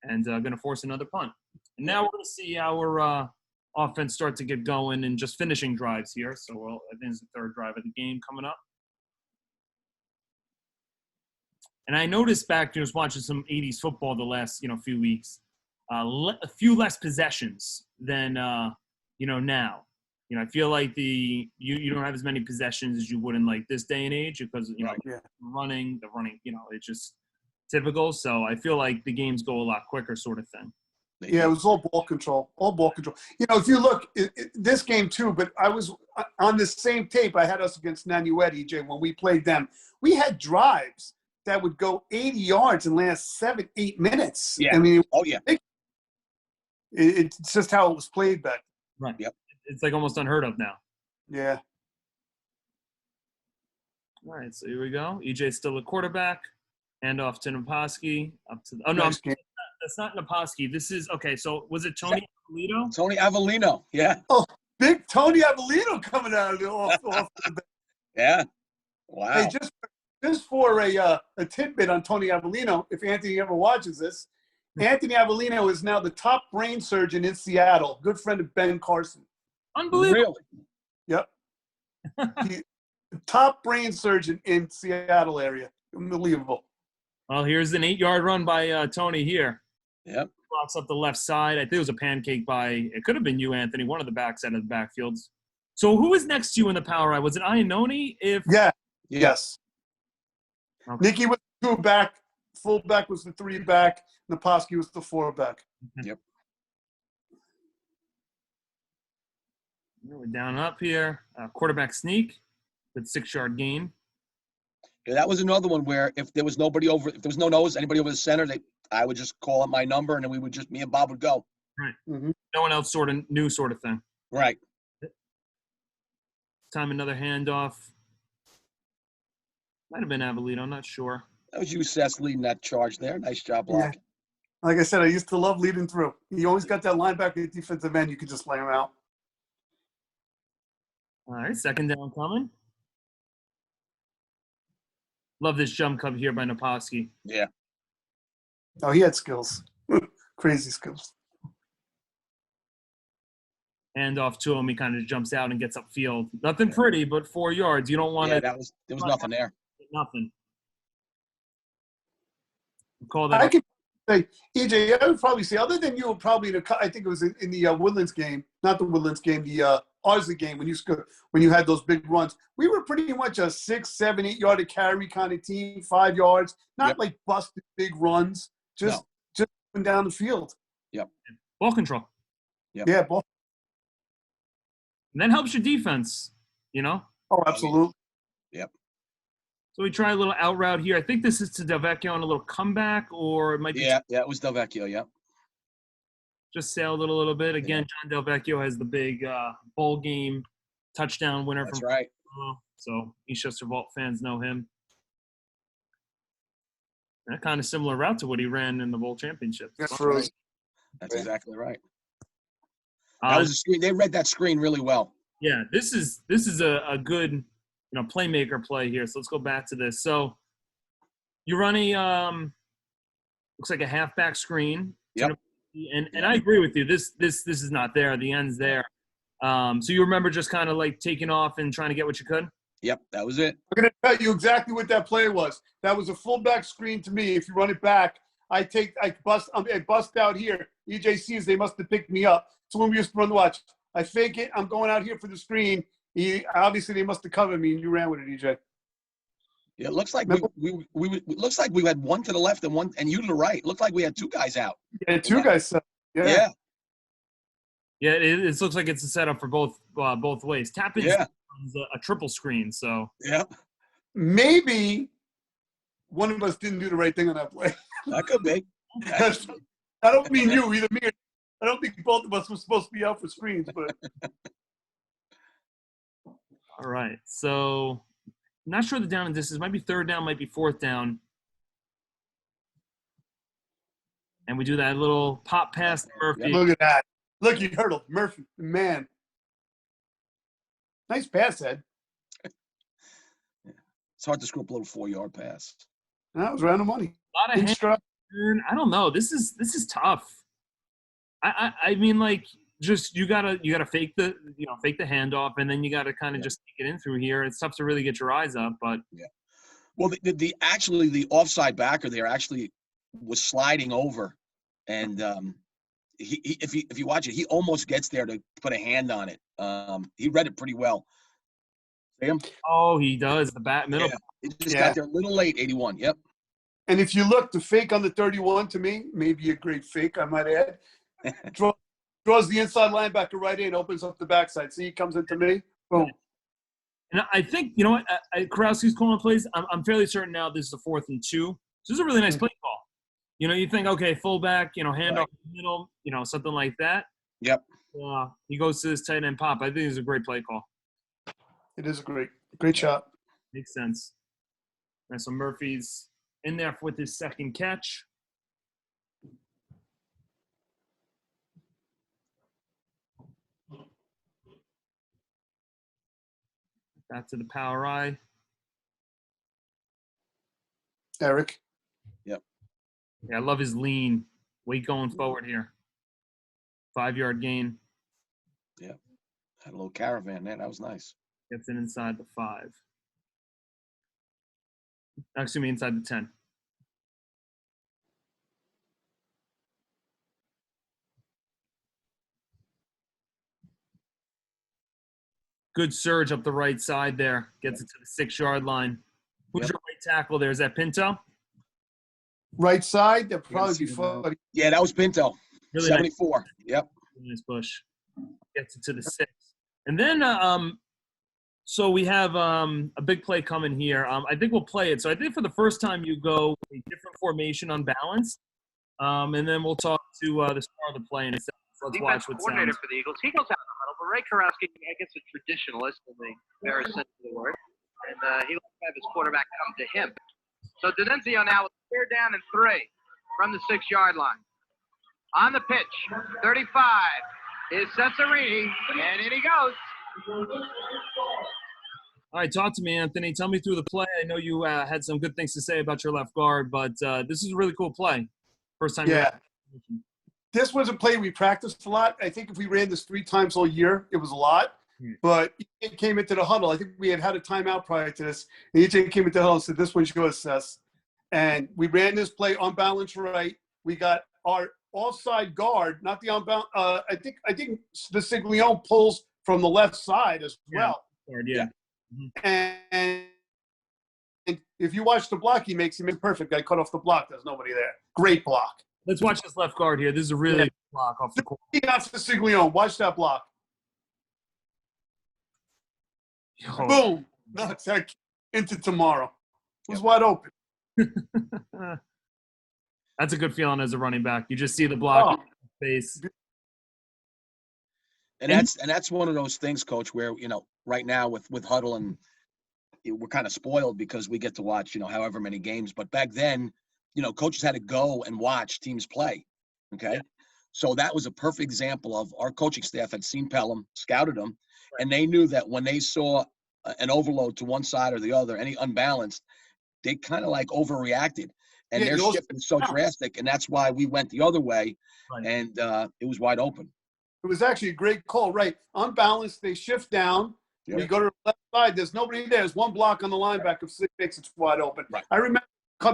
and going to force another punt. And now we're going to see our offense start to get going and just finishing drives here. So I think it's the third drive of the game coming up. And I noticed back, just watching some 80s football the last, few weeks, a few less possessions than, now. I feel like you don't have as many possessions as you would in like this day and age because, the running, it's just typical. So I feel like the games go a lot quicker sort of thing. Yeah, it was all ball control. If you look, this game too, but I was on this same tape, I had us against Nanuet, EJ, when we played them. We had drives that would go 80 yards and last 7-8 minutes. Yeah. I mean, It's just how it was played back. Right. Yep. It's like almost unheard of now. Yeah. All right, so here we go. EJ's still a quarterback. Hand off to Naposki. That's not Naposki. This is okay. So was it Tony Avellino? Tony Avellino. Yeah. Oh, big Tony Avellino coming out of the off the bench. Yeah. Wow. Hey, just for a tidbit on Tony Avellino, if Anthony ever watches this, Anthony Avellino is now the top brain surgeon in Seattle. Good friend of Ben Carson. Unbelievable. Really? Yep. Top brain surgeon in Seattle area. Unbelievable. Well, here's an 8-yard run by Tony here. Yep. Blocks up the left side. I think it was a pancake it could have been you, Anthony, one of the backs out of the backfields. So who was next to you in the power eye? Was it Iannone? Yeah. Yes. Okay. Nicky was the 2-back. Fullback was the 3-back. Naposki was the 4-back. Yep. We're down up here. Quarterback sneak with 6-yard gain. Yeah, that was another one where if there was no nose, anybody over the center, I would just call up my number and then me and Bob would go. Right. Mm-hmm. No one else sort of knew sort of thing. Right. Time another handoff. Might have been Avellino, I'm not sure. That was you, Seth, leading that charge there. Nice job blocking. Yeah. Like I said, I used to love leading through. He always got that linebacker defensive end. You could just lay him out. All right, second down coming. Love this jump cut here by Naposki. Yeah. Oh, he had skills. Crazy skills. Hand off to him. He kind of jumps out and gets upfield. Nothing pretty, but 4 yards. You don't want to. There was nothing there. Nothing. Call that. I could say, EJ, I would probably say, other than you, probably I think it was in the Woodlands game, not the Woodlands game, the Ardsley game when you had those big runs. We were pretty much a 6, 7, 8 yard carry kind of team, 5 yards, not like busted big runs, just going down the field. Yep. Ball control. Yep. Yeah, ball. And that helps your defense, you know? Oh, absolutely. Yep. So we try a little out route here. I think this is to Delvecchio on a little comeback, or it might be it was Delvecchio, yeah. just sailed it a little bit. Again, John Delvecchio has the big bowl game touchdown winner That's from right. So Eastchester Vault fans know him. And a kind of similar route to what he ran in the bowl championship. That's right. That's exactly right. That was a screen. They read that screen really well. Yeah, this is a good playmaker play here. So let's go back to this. So you run a looks like a halfback screen. Yep. And I agree with you. This is not there. The end's there. So you remember just kind of like taking off and trying to get what you could? Yep, that was it. I'm going to tell you exactly what that play was. That was a fullback screen to me. If you run it back, I bust out here. EJ sees they must have picked me up. So when we used to run the watch, I fake it. I'm going out here for the screen. Obviously, they must have covered me, and you ran with it, EJ. Yeah, it looks like looks like we had one to the left and you to the right. It looked like we had two guys out. Yeah, two guys. Yeah. Yeah, it looks like it's a setup for both ways. Tap in is a triple screen, so. Yeah. Maybe one of us didn't do the right thing on that play. That could be. I don't mean you, either me. I don't think both of us were supposed to be out for screens, but. All right, so I'm not sure the down and distance. Might be third down, might be fourth down. And we do that little pop pass to Murphy. Yeah, look at that. Look, you heard him. Murphy, man. Nice pass, Ed. It's hard to screw up a little 4-yard pass. That was around the money. A lot of hand. I don't know. This is tough. I mean, like, just you gotta fake the handoff, and then you gotta kind of just take it in through here. It's tough to really get your eyes up, but Well, the offside backer there actually was sliding over, and if you watch it, he almost gets there to put a hand on it. He read it pretty well. See him? Oh, he does the middle. Yeah. He just got there a little late. 81. Yep. And if you look, the fake on the 31 to me, maybe a great fake, I might add. Draws the inside linebacker right in, opens up the backside. See, he comes into me. Boom. And I think, you know what, Karowski's calling plays. I'm fairly certain now this is a 4th and 2. So this is a really nice play call. You think, okay, fullback, handoff in the middle, something like that. Yep. He goes to this tight end pop. I think it's a great play call. It is a great shot. Makes sense. All right, so Murphy's in there with his second catch. Back to the power eye. Eric. Yep. Yeah, I love his lean. Weight going forward here. 5-yard gain. Yeah. Had a little caravan there. That was nice. Gets it inside the 5. Excuse me, inside the 10. Good surge up the right side there. Gets it to the 6-yard line. Who's your right tackle there? Is that Pinto? Right side, that'd probably be funny. Yeah, that was Pinto. Really 74. Nice. Yep. Nice push. Gets it to the 6. And then, so we have a big play coming here. I think we'll play it. So I think for the first time you go a different formation on balance. And then we'll talk to the star of the play in a second. So let's watch what's coordinator for the Eagles. He goes out in the huddle, but Ray Karowski, I guess, a traditionalist in the very sense of the word. And he likes to have his quarterback come to him. So Dinunzio now with 3rd down and 3 from the 6-yard line. On the pitch, 35 is Cesarini, and in he goes. All right, talk to me, Anthony. Tell me through the play. I know you had some good things to say about your left guard, but this is a really cool play. First time. Yeah. This was a play we practiced a lot. I think if we ran this 3 times all year, it was a lot. But it came into the huddle. I think we had a timeout prior to this. And EJ came into the huddle and said, this one should go assess. And we ran this play on balance right. we got our offside guard, not the unbound. I think the Siglione pulls from the left side as well. Yeah. And if you watch the block he makes perfect. Guy cut off the block. There's nobody there. Great block. Let's watch this left guard here. This is a really good block off the corner. That's the Siglione. Watch that block. Oh. Boom. Knocks that into tomorrow. It was wide open. That's a good feeling as a running back. You just see the block in your face. And that's one of those things, Coach, where, right now with Huddle, and we're kind of spoiled because we get to watch, however many games. But back then, coaches had to go and watch teams play. Okay. Yeah. So that was a perfect example of our coaching staff had seen Pelham, scouted them, and they knew that when they saw an overload to one side or the other, any unbalanced, they kind of like overreacted. And their shift was so drastic, and that's why we went the other way, and it was wide open. It was actually a great call, right? Unbalanced, they shift down. Yep. You go to the left side, there's nobody there. There's one block on the linebacker. If Slick makes it wide open. Right. I remember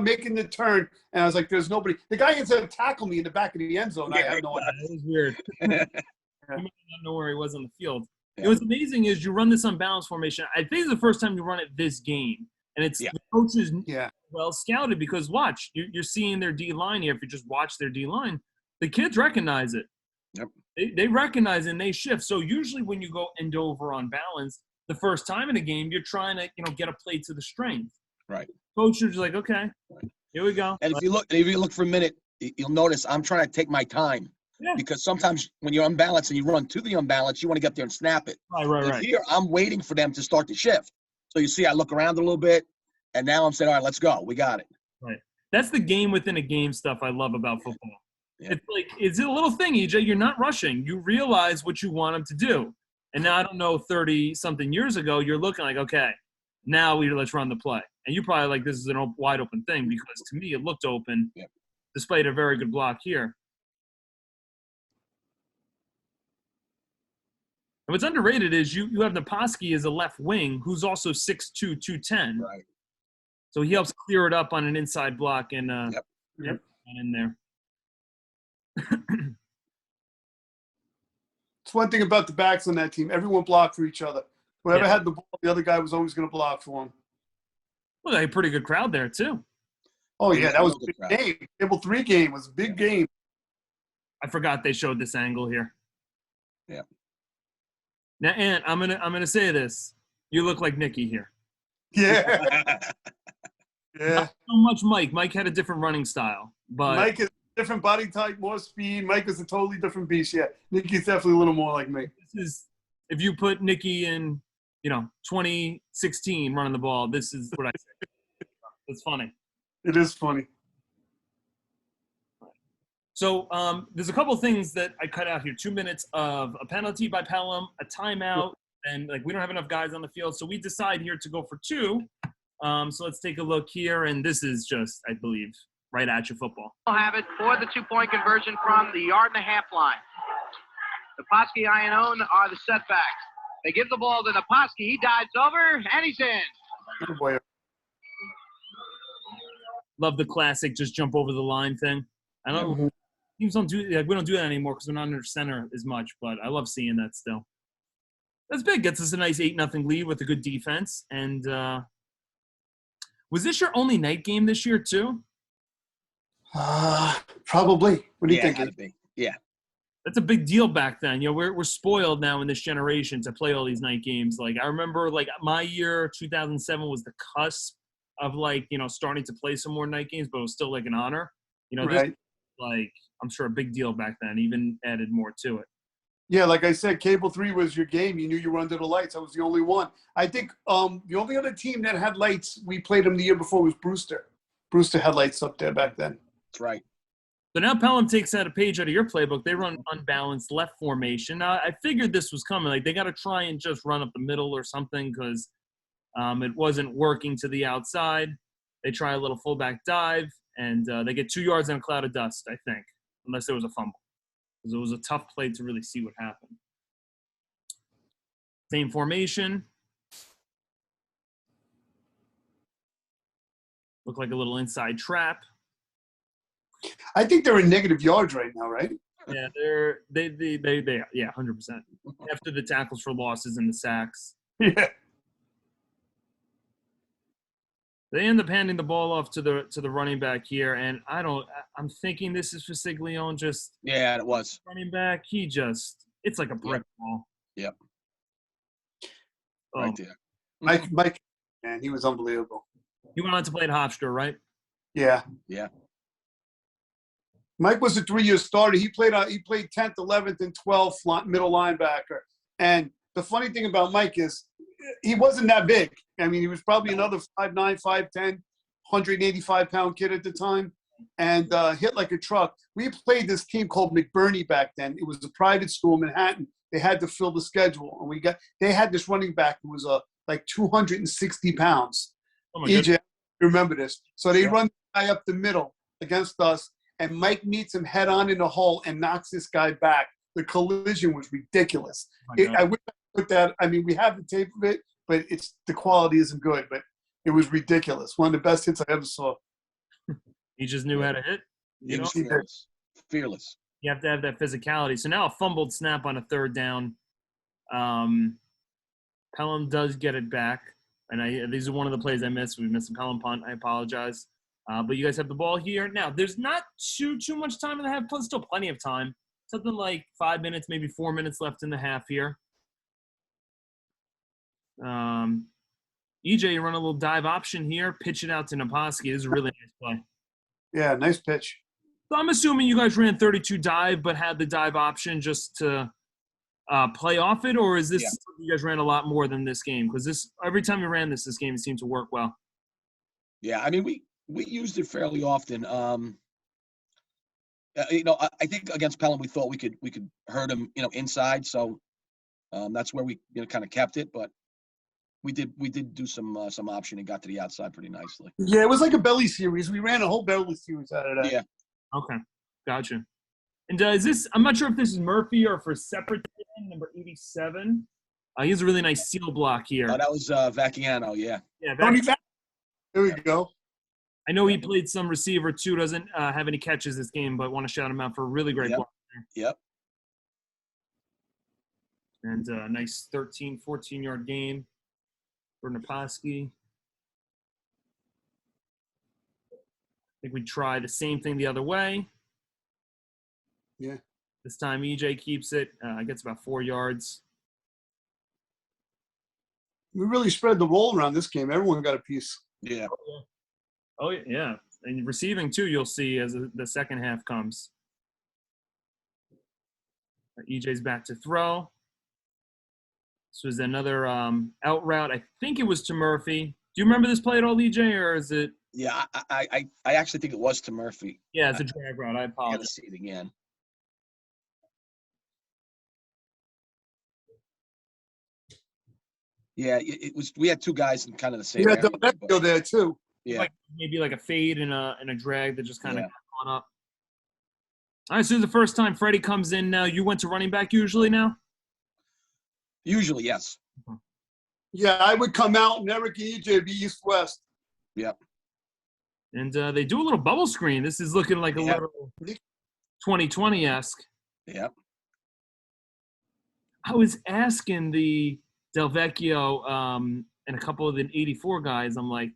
making the turn, and I was like, there's nobody. The guy gets to tackle me in the back of the end zone. I have no idea. That was weird. He might not know where he was on the field. Yeah. What's amazing is you run this unbalanced formation. I think it's the first time you run it this game. And it's the coaches well scouted because watch, you're seeing their D-line here. If you just watch their D-line, the kids recognize it. Yep. They recognize it and they shift. So usually when you go end over on balance, the first time in a game, you're trying to get a play to the strength. Right. Coach is like, okay, here we go. And if you look for a minute, you'll notice I'm trying to take my time. Yeah. Because sometimes when you're unbalanced and you run to the unbalanced, you want to get there and snap it. Right. Here, I'm waiting for them to start the shift. So you see, I look around a little bit, and now I'm saying, all right, let's go. We got it. Right. That's the game within a game stuff I love about football. Yeah. It's a little thing, EJ. You're not rushing. You realize what you want them to do. And now, I don't know, 30-something years ago, you're looking like, okay, now let's run the play. And you probably like, this is a wide open thing because to me it looked open, displayed a very good block here. And what's underrated is you have Naposki as a left wing who's also 6'2", 210. Right. So he helps clear it up on an inside block and in there. It's one thing about the backs on that team. Everyone blocked for each other. Whoever had the ball, the other guy was always going to block for him. Well, they had a pretty good crowd there, too. Oh, yeah, that was a big game. Table 3 game was a big game. I forgot they showed this angle here. Yeah. Now, Ant, I'm gonna say this. You look like Nicky here. Yeah. Not so much Mike. Mike had a different running style. But Mike is a different body type, more speed. Mike is a totally different beast. Yeah. Nicky's definitely a little more like me. This is if you put Nicky in, 2016 running the ball, this is what I say. It's funny. It is funny. So there's a couple of things that I cut out here. 2 minutes of a penalty by Pelham, a timeout, and we don't have enough guys on the field. So we decide here to go for 2. So let's take a look here. And this is just, I believe, right at your football. We'll have it for the 2-point conversion from the 1.5-yard line. Naposki and Iannone are the setbacks. They give the ball to Naposki. He dives over, and he's in. Good boy. Love the classic just jump over the line thing. I don't teams don't do we don't do that anymore because we're not under center as much, but I love seeing that still. That's big. Gets us a nice 8-0 lead with a good defense. And was this your only night game this year too? Probably. What do you think? Yeah. That's a big deal back then. We're spoiled now in this generation to play all these night games. I remember my year 2007 was the cusp of starting to play some more night games, but it was still an honor. Right. This, I'm sure a big deal back then, even added more to it. Yeah, like I said, Cable 3 was your game. You knew you were under the lights. I was the only one. I think the only other team that had lights, we played them the year before, was Brewster. Brewster had lights up there back then. That's right. So now Pelham takes out a page out of your playbook. They run unbalanced left formation. Now, I figured this was coming. They got to try and just run up the middle or something because it wasn't working to the outside. They try a little fullback dive, and they get 2 yards in a cloud of dust, I think, unless there was a fumble. Because it was a tough play to really see what happened. Same formation. Looked like a little inside trap. I think they're in negative yards right now, right? Yeah, they yeah, 100%. After the tackles for losses and the sacks. Yeah. They end up handing the ball off to the running back here, and I'm thinking this is Fasiglione, just Yeah, it was. running back. It's like a brick wall. Yep. Oh, Right there. Mike, man, he was unbelievable. he went on to play at Hofstra, right? Yeah. Yeah. Mike was a 3-year starter. He played 10th, 11th, and 12th middle linebacker. And the funny thing about Mike is he wasn't that big. I mean, he was probably another 5'9", 5'10", 185-pound kid at the time, and hit like a truck. We played this team called McBurney back then. It was a private school in Manhattan. They had to fill the schedule, and they had this running back who was like 260 pounds. Oh my EJ, goodness. remember this? So they run the guy up the middle against us, and Mike meets him head on in the hole and knocks this guy back. The collision was ridiculous. Oh my God. I wish I put that. I mean, we have the tape of it, but the quality isn't good. But it was ridiculous. One of the best hits I ever saw. He just knew how to hit. He was he did. fearless. Fearless. You have to have that physicality. So now a fumbled snap on a third down. Pelham does get it back. And these are one of the plays I missed. We missed a Pelham punt. I apologize. But you guys have the ball here. Now, there's not too much time in the half. Plus, still plenty of time. Something like 5 minutes, maybe 4 minutes left in the half here. EJ, you run a little dive option here. Pitch it out to Naposki. This is a really nice play. Yeah, nice pitch. So I'm assuming you guys ran 32 dive, but had the dive option just to play off it, or is this something you guys ran a lot more than this game? Because every time you ran this game, it seemed to work well. Yeah, I mean, we used it fairly often. I think against Pelham, we thought we could hurt him, inside. So that's where we kind of kept it, but we did do some option and got to the outside pretty nicely. Yeah, it was like a belly series. We ran a whole belly series out of that. Yeah. Okay, gotcha. And is this? I'm not sure if this is Murphy or for separate number 87. He has a really nice seal block here. Oh, that was Vacchiano. Yeah. Yeah, Tony there we go. I know he played some receiver too. Doesn't have any catches this game, but want to shout him out for a really great block there. Yep. And a nice 13, 14-yard gain for Naposki. I think we try the same thing the other way. Yeah. This time EJ keeps it. Gets about 4 yards. We really spread the roll around this game. Everyone got a piece. Yeah. Oh, yeah. And receiving, too, you'll see as the second half comes. EJ's back to throw. This was another out route. I think it was to Murphy. Do you remember this play at all, EJ, or is it? Yeah, I actually think it was to Murphy. Yeah, it's a drag route. I I got to apologize. see it again. Yeah, it was. We had two guys in kind of the same. Yeah, area, Delvecchio there too. Yeah. Maybe like a fade and a drag that just kind of Yeah. got caught up. All right, so this is the first time Freddie comes in now. You went to running back usually now? Usually, yes. Yeah, I would come out and Eric and EJ would be east-west. Yep. And they do a little bubble screen. This is looking like a little 2020-esque. Yep. I was asking the Delvecchio and a couple of the 84 guys, I'm like,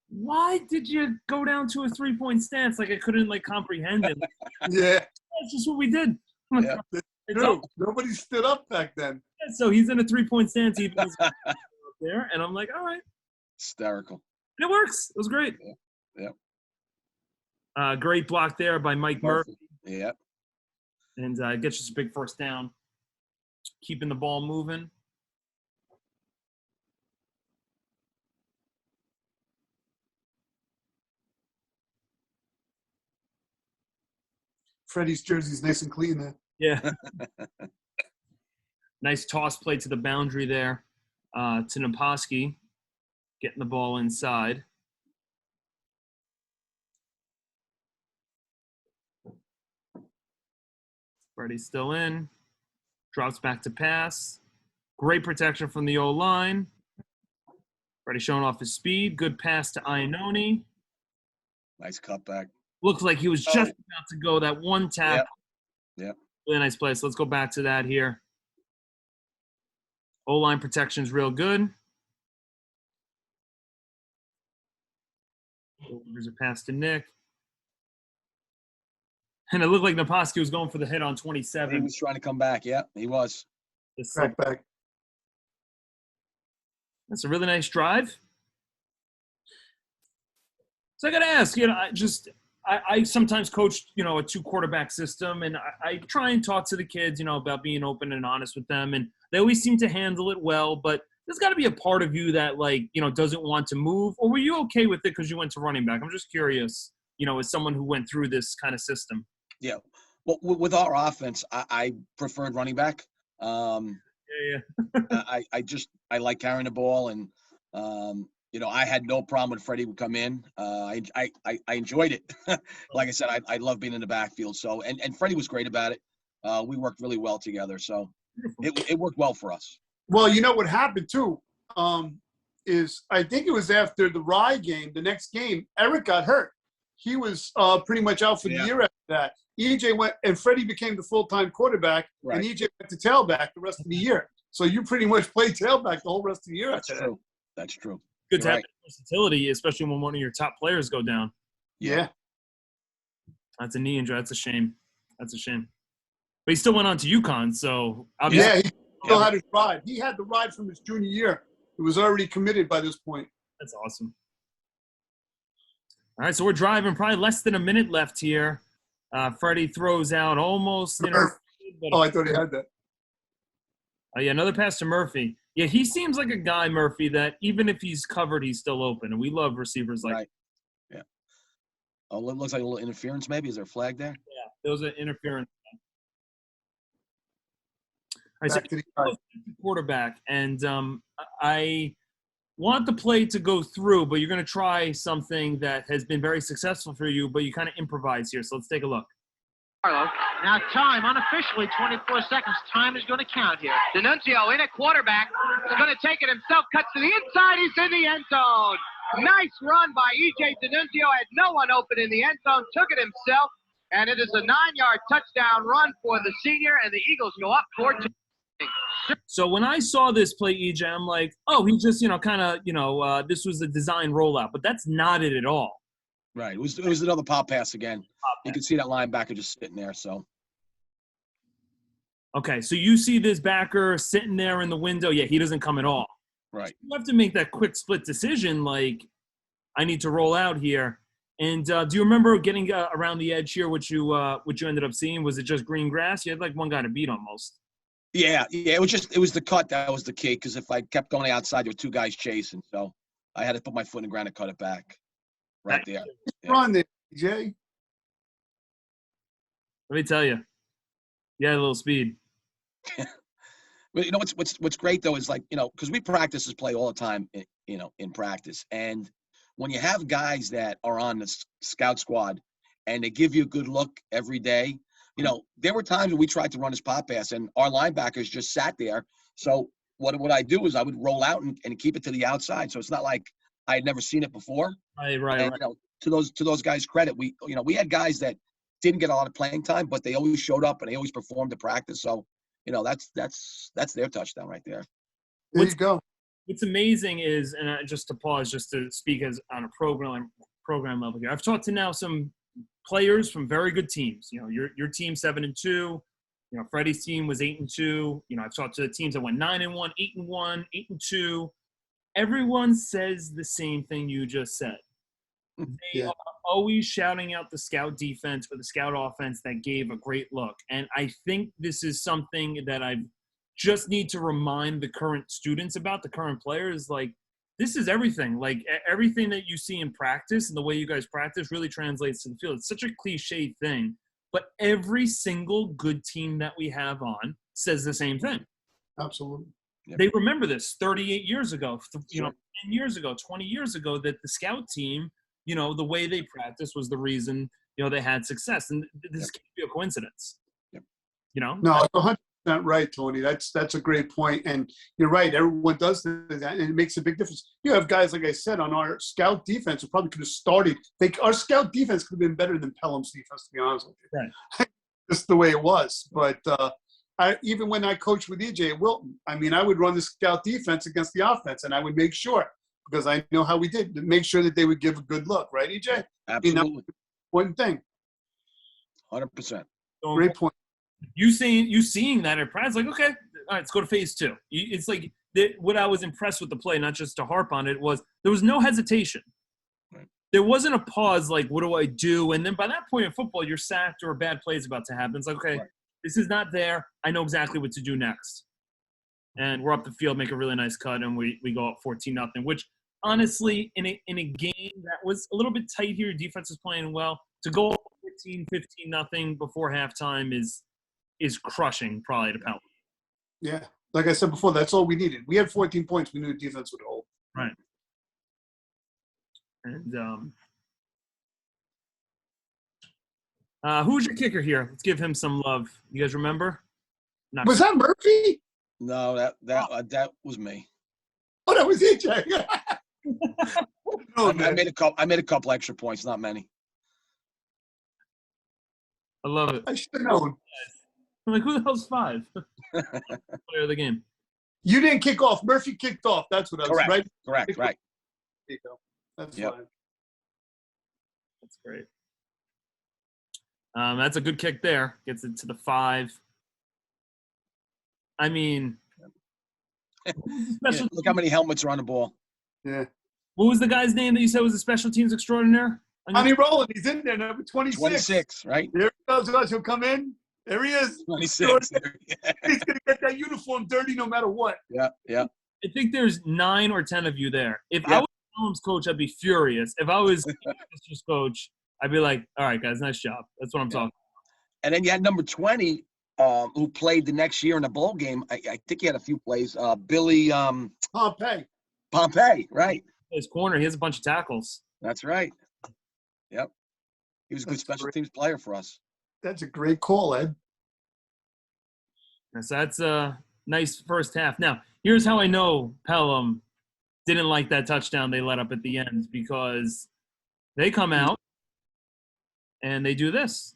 why did you go down to a three-point stance? Like I couldn't comprehend it. Yeah. That's just what we did. Yeah. True. Nobody stood up back then. So he's in a three-point stance even up there, and I'm like, all right. Hysterical. And it works. It was great. Yeah. Great block there by Mike Murphy. Yep. And gets us a big first down. Keeping the ball moving. Freddie's jersey's nice and clean there. Yeah. Nice toss play to the boundary there to Naposki. Getting the ball inside. Freddie's still in. Drops back to pass. Great protection from the O-line. Freddie showing off his speed. Good pass to Iannone. Nice cutback. Looks like he was just about to go that one tap. Yeah. Really nice place. Let's go back to that here. O-line protection's real good. There's a pass to Nick. And it looked like Naposki was going for the hit on 27. He was trying to come back. Yeah, he was. Back. That's a really nice drive. So I got to ask, I sometimes coach, a 2-quarterback system, and I try and talk to the kids, about being open and honest with them. And they always seem to handle it well, but there's got to be a part of you that, doesn't want to move. Or were you okay with it because you went to running back? I'm just curious, as someone who went through this kind of system. Yeah. Well, with our offense, I preferred running back. Yeah. I like carrying the ball, and I had no problem when Freddie would come in. I enjoyed it. Like I said, I love being in the backfield. So and Freddie was great about it. We worked really well together. So it worked well for us. Well, you know what happened too is I think it was after the Rye game, the next game, Eric got hurt. He was pretty much out for the year after that. EJ went, and Freddie became the full-time quarterback, right. and EJ went to tailback the rest of the year. So you pretty much played tailback the whole rest of the year after that. That's true. Good to have that versatility, especially when one of your top players go down. Yeah. That's a knee injury. That's a shame. But he still went on to UConn, so obviously. Yeah, he still had his ride. He had the ride from his junior year. It was already committed by this point. That's awesome. All right, so we're driving. Probably less than a minute left here. Freddie throws out almost. I thought he had that. Yeah, another pass to Murphy. Yeah, he seems like a guy, Murphy, that even if he's covered, he's still open. And we love receivers like that. Yeah. Oh, it looks like a little interference maybe. Is there a flag there? Yeah, there was an interference. All right, Back to the quarterback. And I want the play to go through, but you're going to try something that has been very successful for you, but you kind of improvise here. So let's take a look. Now time, unofficially 24 seconds. Time is going to count here. Dinunzio in at quarterback. He's going to take it himself. Cuts to the inside. He's in the end zone. Nice run by E.J. Dinunzio. Had no one open in the end zone. Took it himself. And it is a 9-yard touchdown run for the senior. And the Eagles go up 14. So when I saw this play, EJ, I'm like, oh, he just, this was a design rollout. But that's not it at all. Right. It was another pop pass again. You can see that linebacker just sitting there. So. Okay, so you see this backer sitting there in the window. Yeah, he doesn't come at all. Right. You have to make that quick split decision. Like, I need to roll out here. And do you remember getting around the edge here? What you ended up seeing? Was it just green grass? You had like one guy to beat almost. Yeah. It was the cut that was the key, because if I kept going outside, there were two guys chasing. So I had to put my foot in the ground and cut it back. Right there. Yeah. Run there, Jay. Let me tell you, you had a little speed. But what's great though is because we practice this play all the time, in practice, and when you have guys that are on the scout squad and they give you a good look every day, there were times when we tried to run this pop pass and our linebackers just sat there. So what I do is I would roll out and keep it to the outside. So it's not like I had never seen it before. Right. And, to those guys' credit, we had guys that didn't get a lot of playing time, but they always showed up and they always performed at practice. So, that's their touchdown right there. There you go. What's amazing is, and just to pause, just to speak as on a program level here, I've talked to now some players from very good teams. Your team 7-2. Freddie's team was 8-2. I've talked to the teams that went 9-1, 8-1, 8-2. Everyone says the same thing you just said. They are always shouting out the scout defense or the scout offense that gave a great look. And I think this is something that I just need to remind the current students about, the current players. Like, this is everything. Like, everything that you see in practice and the way you guys practice really translates to the field. It's such a cliche thing, but every single good team that we have on says the same thing. Absolutely. Yep. They remember this 38 years ago, 10 years ago, 20 years ago, that the scout team, the way they practiced was the reason, they had success. And this can't be a coincidence. Yep. No, it's 100% 100% right, Tony. That's a great point. And you're right. Everyone does that, and it makes a big difference. You have guys, like I said, on our scout defense who probably could have started. Our scout defense could have been better than Pelham's defense, to be honest with you. Right. Just the way it was. But even when I coached with EJ at Wilton, I mean, I would run the scout defense against the offense, and I would make sure, because I know how we did, to make sure that they would give a good look. Right, EJ? Absolutely. One thing. 100%. Great point. You seeing that at practice, like, okay, all right, let's go to phase 2. It's like what I was impressed with the play, not just to harp on it, was there was no hesitation. Right. There wasn't a pause like, what do I do? And then by that point in football, you're sacked or a bad play is about to happen. It's like, okay, right. This is not there. I know exactly what to do next. And we're up the field, make a really nice cut, and we go up 14-0, which honestly, in a game that was a little bit tight here, defense is playing well, to go up 15-0 before halftime is crushing probably to Pelham. Yeah. Like I said before, that's all we needed. We had 14 points. We knew the defense would hold. Right. And who's your kicker here? Let's give him some love. You guys remember? Was that Murphy? No, that was me. Oh, that was EJ. I made a couple extra points, not many. I love it. I should have known. I'm like, who the hell's 5? Player of the game. You didn't kick off. Murphy kicked off. That's what I was Correct. right. Correct. Right. There you go. That's Yep. fine. That's great. That's a good kick there. Gets it to the 5. I mean, Look how many helmets are on the ball. Yeah. What was the guy's name that you said was a special teams extraordinaire? Johnny Rowland. He's in there, number 26. 26, right? There he goes. He'll come in. There he is. 26. He's going to get that uniform dirty no matter what. Yeah. I think there's 9 or 10 of you there. If I was Pelham's coach, I'd be furious. If I was Eastchester's coach, I'd be like, all right, guys, nice job. That's what I'm talking about. And then you had number 20, who played the next year in the bowl game. I think he had a few plays. Billy Pompey, right. His corner, he has a bunch of tackles. That's right. Yep. He was a good special teams player for us. That's a great call, Ed. So that's a nice first half. Now, here's how I know Pelham didn't like that touchdown they let up at the end, because they come out and they do this.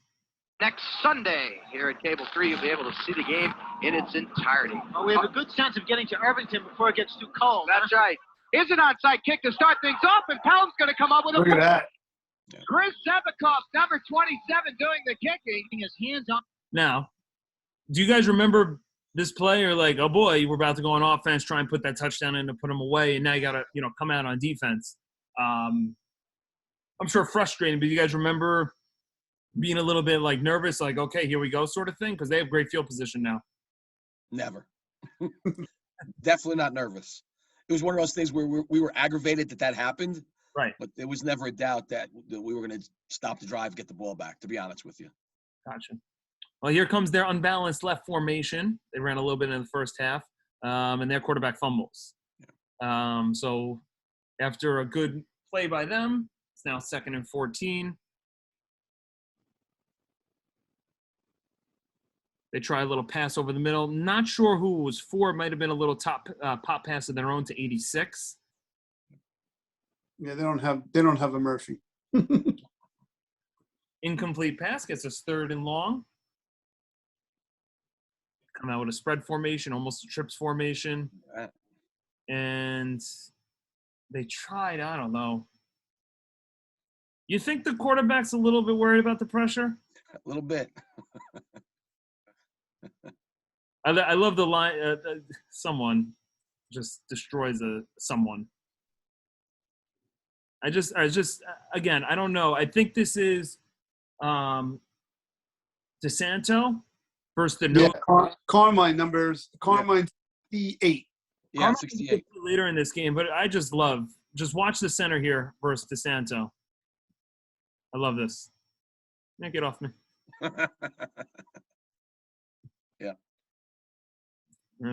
Next Sunday here at Cable 3, you'll be able to see the game in its entirety. Well, we have a good sense of getting to Irvington before it gets too cold. That's right. Here's an onside kick to start things off, and Pelham's going to come up with a Look at that. Chris Sebikoff, number 27, doing the kicking. His hands up. Now, do you guys remember this play? Or like, oh boy, we're about to go on offense, try and put that touchdown in to put them away, and now you got to, come out on defense. I'm sure frustrating, but you guys remember being a little bit like nervous, like, okay, here we go sort of thing? Because they have great field position now. Never. Definitely not nervous. It was one of those things where we were aggravated that happened. Right. But there was never a doubt that we were going to stop the drive, get the ball back, to be honest with you. Gotcha. Well, here comes their unbalanced left formation. They ran a little bit in the first half, and their quarterback fumbles. Yeah. So after a good play by them, it's now 2nd and 14. They try a little pass over the middle. Not sure who it was for. It might have been a little pop pass of their own to 86. Yeah, they don't have a Murphy. Incomplete pass gets us 3rd and long. Come out with a spread formation, almost a trips formation. And they tried, I don't know. You think the quarterback's a little bit worried about the pressure? A little bit. I love the line, someone just destroys someone. I just again, I don't know. I think this is DeSanto versus the Yeah, Carmine 68. Yeah, Carmine 68. Later in this game, but I just watch the center here versus DeSanto. I love this. Now get off me. Yeah.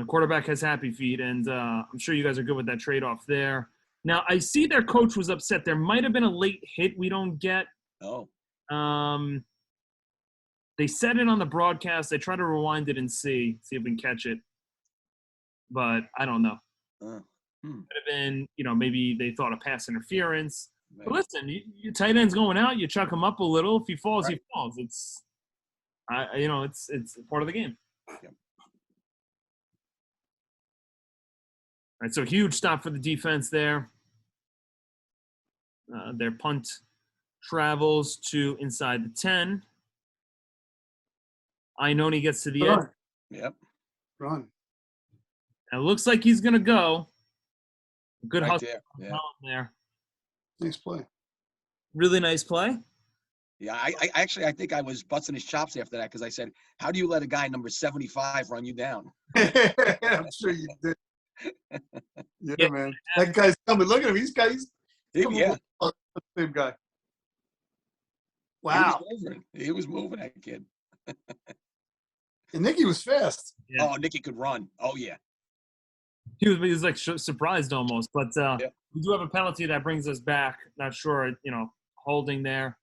Quarterback has happy feet, and I'm sure you guys are good with that trade-off there. Now, I see their coach was upset. There might have been a late hit we don't get. Oh. They said it on the broadcast. I try to rewind it and see if we can catch it. But I don't know. Could have been, maybe they thought of pass interference. But listen, your tight end's going out. You chuck him up a little. If he falls, he falls. It's part of the game. Yep. All right, so huge stop for the defense there. Their punt travels to inside the 10. Ainoni gets to the edge. Yep. Run. And it looks like he's going to go. Good Right hustle there. Yeah. there. Nice play. Really nice play. Yeah, I think I was busting his chops after that because I said, how do you let a guy number 75 run you down? I'm sure you did. Yeah, man. That guy's coming. Look at him. He's coming. Yeah. Same guy. Wow. He was moving, that kid. And Nicky was fast. Yeah. Oh, Nicky could run. Oh, yeah. He was like surprised almost. But we do have a penalty that brings us back. Not sure, holding there.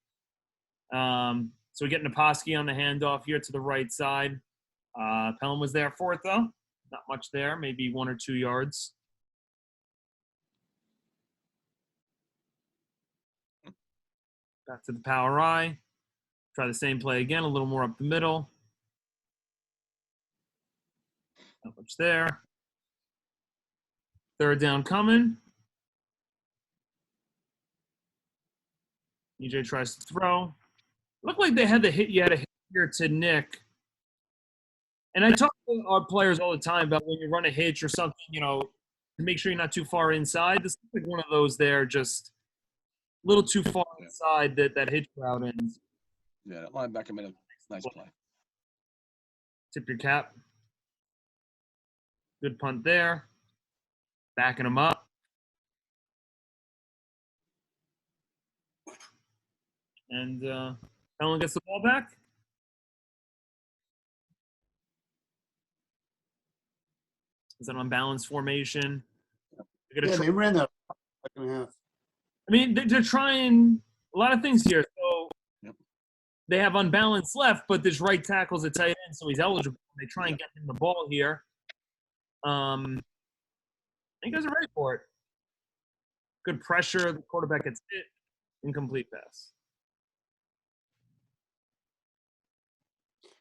So we get Naposki on the handoff here to the right side. Pelham was there for it, though. Not much there, maybe 1 or 2 yards. Back to the power I. Try the same play again, a little more up the middle. Not much there. Third down coming. EJ tries to throw. Looked like they had the hit. You had a hit here to Nick. And I talk to our players all the time about when you run a hitch or something, to make sure you're not too far inside. This is like one of those there, just a little too far inside that hitch route ends. Yeah, that linebacker made a nice play. Tip your cap. Good punt there. Backing him up. And Pelham gets the ball back. It's an unbalanced formation. They ran that second half. I mean, they're trying a lot of things here. So they have unbalanced left, but this right tackle's a tight end, so he's eligible. They try and get him the ball here. You guys are ready for it. Good pressure. The quarterback gets hit. Incomplete pass.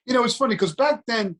It's funny because back then,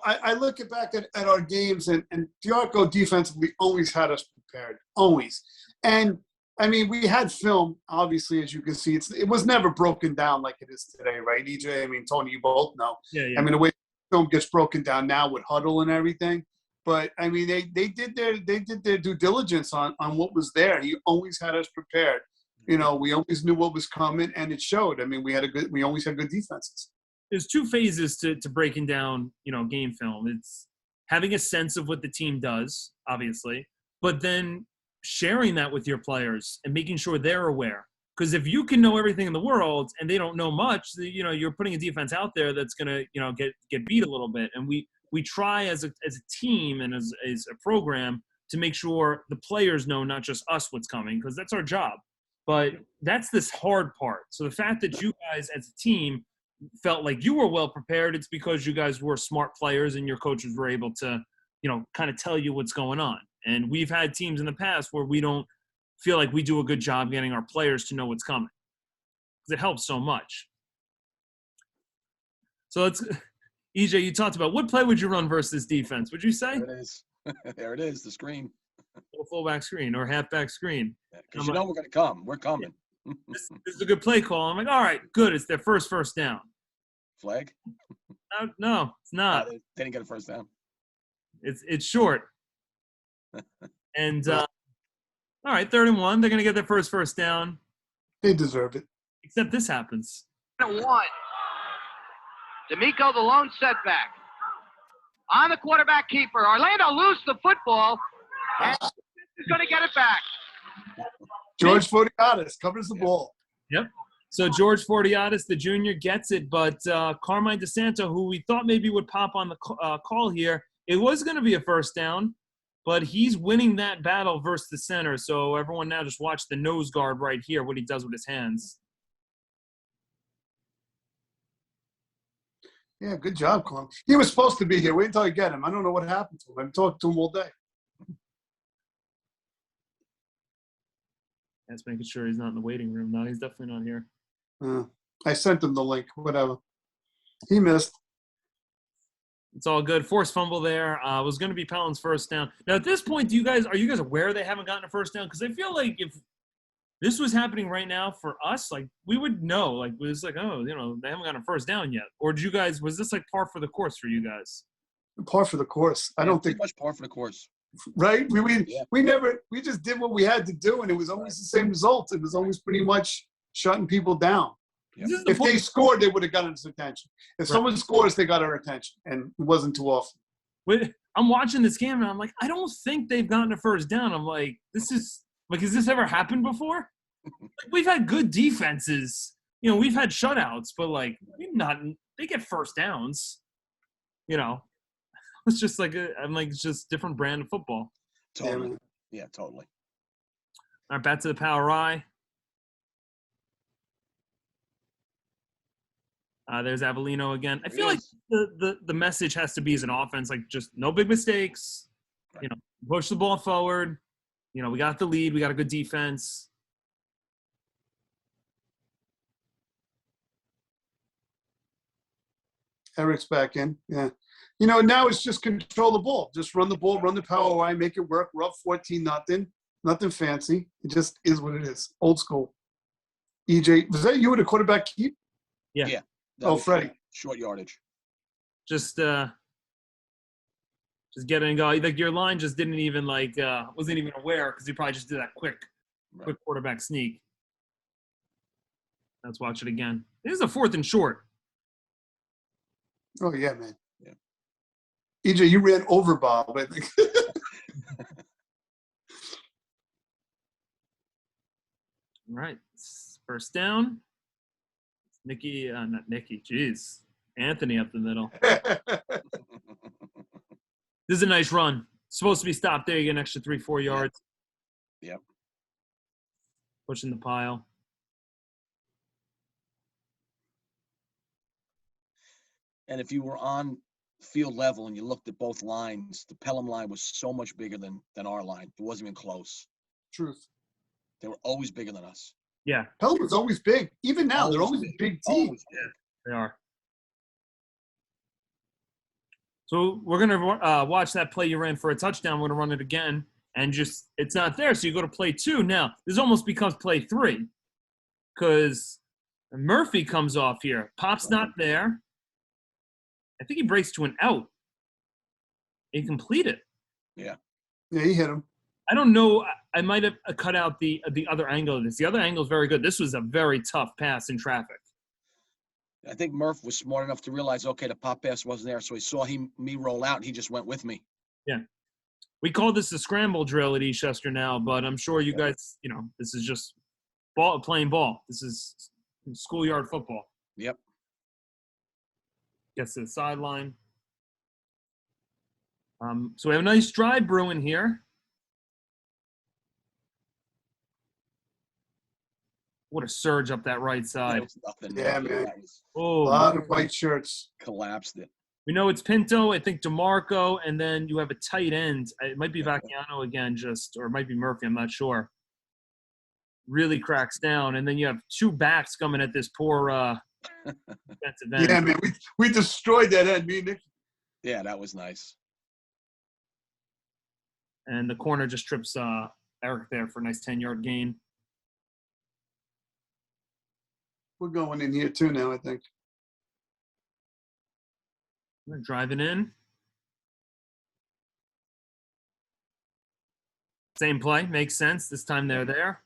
I look back at our games and Diarco defensively always had us prepared. Always. And, I mean, we had film, obviously, as you can see. It was never broken down like it is today, right, EJ? I mean, Tony, you both know. Yeah. I mean, the way film gets broken down now with huddle and everything. But, I mean, they did their due diligence on what was there. He always had us prepared. We always knew what was coming, and it showed. I mean, we always had good defenses. There's 2 phases to breaking down, game film. It's having a sense of what the team does, obviously, but then sharing that with your players and making sure they're aware. Because if you can know everything in the world and they don't know much, you're putting a defense out there that's going to, get beat a little bit. And we try as a team and as a program to make sure the players know, not just us, what's coming, because that's our job. But that's this hard part. So the fact that you guys as a team felt like you were well prepared, it's because you guys were smart players and your coaches were able to, kind of tell you what's going on. And we've had teams in the past where we don't feel like we do a good job getting our players to know what's coming, because it helps so much. So EJ, you talked about what play would you run versus defense? Would you say? There it is. There it is, the screen. Little fullback screen or halfback screen. Because we're going to come. We're coming. This is a good play call. I'm like, all right, good. It's their first down. Flag? No, it's not. They didn't get a first down. It's short. And all right, 3rd and 1. They're going to get their first down. They deserve it. Except this happens. 1. D'Amico, the lone setback. On the quarterback keeper. Orlando lose the football. And is going to get it back. George Fortiatis covers the ball. Yep. So George Fortiatis, the junior, gets it. But Carmine DeSanto, who we thought maybe would pop on the call here, it was going to be a first down. But he's winning that battle versus the center. So everyone now just watch the nose guard right here, what he does with his hands. Yeah, good job, Colin. He was supposed to be here. Wait until I get him. I don't know what happened to him. I've talked to him all day. That's making sure he's not in the waiting room. No, he's definitely not here. I sent him the link. Whatever. He missed. It's all good. Forced fumble there. Was going to be Pelham's first down. Now, at this point, are you guys aware they haven't gotten a first down? Because I feel like if this was happening right now for us, like, we would know. Like, it was like, oh, they haven't gotten a first down yet. Or was this like par for the course for you guys? Par for the course. I don't think much par for the course. Right? We just did what we had to do, and it was always the same result. It was always pretty much shutting people down. Yep. If they scored, they would have gotten us attention. If someone scores, they got our attention, and it wasn't too often. I'm watching this game, and I'm like, I don't think they've gotten a first down. I'm like, has this ever happened before? Like, we've had good defenses. We've had shutouts, but like, they get first downs. It's just like it's just different brand of football. Totally. Yeah, totally. All right, back to the power I. There's Avellino again. I feel like the message has to be as an offense, like just no big mistakes. Right. Push the ball forward. We got the lead. We got a good defense. Eric's back in. Yeah. Now it's just control the ball. Just run the ball, run the power line, make it work. We're up 14-0. Nothing fancy. It just is what it is. Old school. EJ, was that you with a quarterback keep? Yeah. Oh, Freddie. Short yardage. Just get it and go. Like, your line just didn't even wasn't even aware because he probably just did that quick quarterback sneak. Let's watch it again. This is a 4th and short. Oh yeah, man. Yeah. EJ, you ran over Bob, I think. All right. First down. Nicky, not Nicky, jeez. Anthony up the middle. This is a nice run. Supposed to be stopped there. You get an extra 3-4 yards. Yep. Pushing the pile. And if you were on field level and you looked at both lines, the Pelham line was so much bigger than our line. It wasn't even close. Truth. They were always bigger than us. Yeah. Pelham was always big. Even now, they're always a big team. Yeah, they are. So we're going to watch that play you ran for a touchdown. We're going to run it again. And it's not there, so you go to play 2. Now, this almost becomes play 3 because Murphy comes off here. Pop's not there. I think he breaks to an out. He completed. Yeah, he hit him. I don't know. I might have cut out the other angle of this. The other angle is very good. This was a very tough pass in traffic. I think Murph was smart enough to realize, okay, the pop pass wasn't there, so he saw me roll out, and he just went with me. Yeah. We call this a scramble drill at Eastchester now, but I'm sure you guys, this is just playing ball. This is schoolyard football. Yep. Gets to the sideline. So we have a nice drive brewing here. What a surge up that right side. Yeah, man. A Oh, lot of white shirts. Collapsed it. We know it's Pinto, I think DeMarco, and then you have a tight end. It might be Vacchiano again, or it might be Murphy, I'm not sure. Really cracks down. And then you have 2 backs coming at this poor defensive end. Yeah, man. We destroyed that end, me and Nick. Yeah, that was nice. And the corner just trips Eric there for a nice 10-yard gain. We're going in here too now, I think. We're driving in. Same play. Makes sense. This time they're there.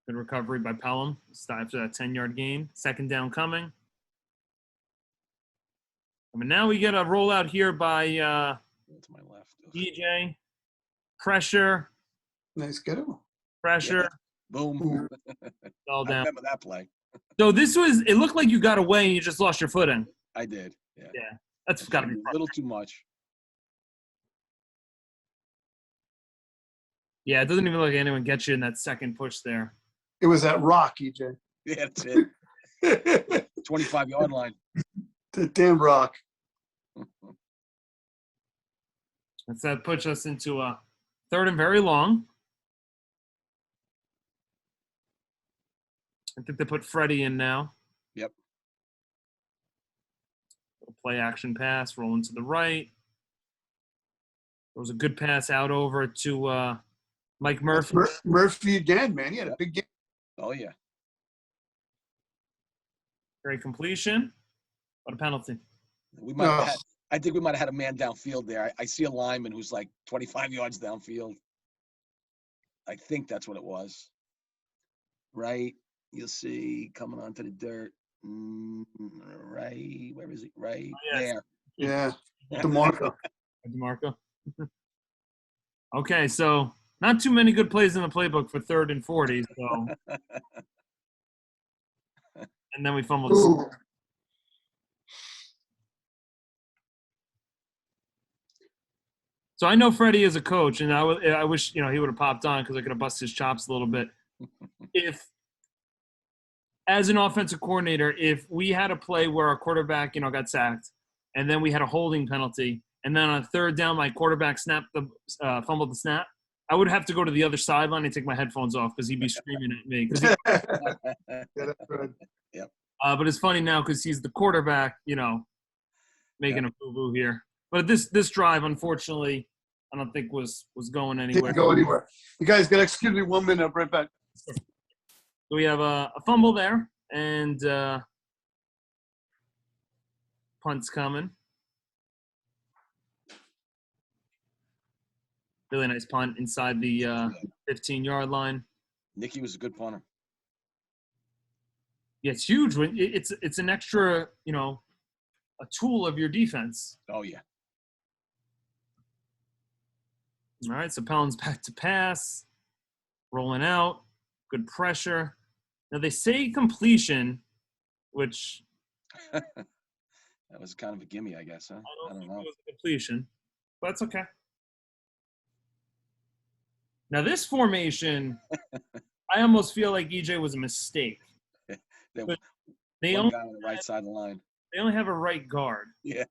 Good recovery by Pelham. After that 10-yard gain. Second down coming. Now we get a rollout here by To my left. DJ. Pressure. Nice get him. Pressure. Yeah. Boom. All I down. remember that play. So it looked like you got away and you just lost your footing. I did. Yeah. That's got to be a little too much. Yeah, it doesn't even look like anyone gets you in that second push there. It was that rock, EJ. Yeah, that's it. 25-yard line. The damn rock. That puts us into a third and very long. I think they put Freddie in now. Yep. Play action pass, rolling to the right. There was a good pass out over to Mike Murphy. Murphy again, man. He had a big game. Oh, yeah. Great completion. What a penalty. We might have had, I think we might have had a man downfield there. I see a lineman who's like 25 yards downfield. I think that's what it was. Right? You'll see coming onto the dirt. Right. Where is he? Right there. Yeah. DeMarco. DeMarco. Okay, so not too many good plays in the playbook for 3rd and 40. So, and then we fumbled. Ooh. So I know Freddie is a coach, and I wish he would have popped on because I could have busted his chops a little bit. If, as an offensive coordinator, if we had a play where our quarterback, got sacked, and then we had a holding penalty, and then on a 3rd down, my quarterback fumbled the snap, I would have to go to the other sideline and take my headphones off because he'd be screaming at me. Yeah, that's right. Yep. But it's funny now because he's the quarterback, making a boo-boo here. But this drive, unfortunately, I don't think was going anywhere. Didn't go anywhere. You guys got to excuse me 1 minute. I'll be right back. So we have a fumble there, and punt's coming. Really nice punt inside the 15-yard line. Nicky was a good punter. Yeah, it's huge. It's an extra, a tool of your defense. Oh, yeah. All right, so Pelham's back to pass, rolling out, good pressure. Now they say completion, which that was kind of a gimme, I guess, huh? I don't know. It was a completion, but it's okay. Now this formation, I almost feel like EJ was a mistake. They one only guy on the right side of the line. They only have a right guard. Yeah.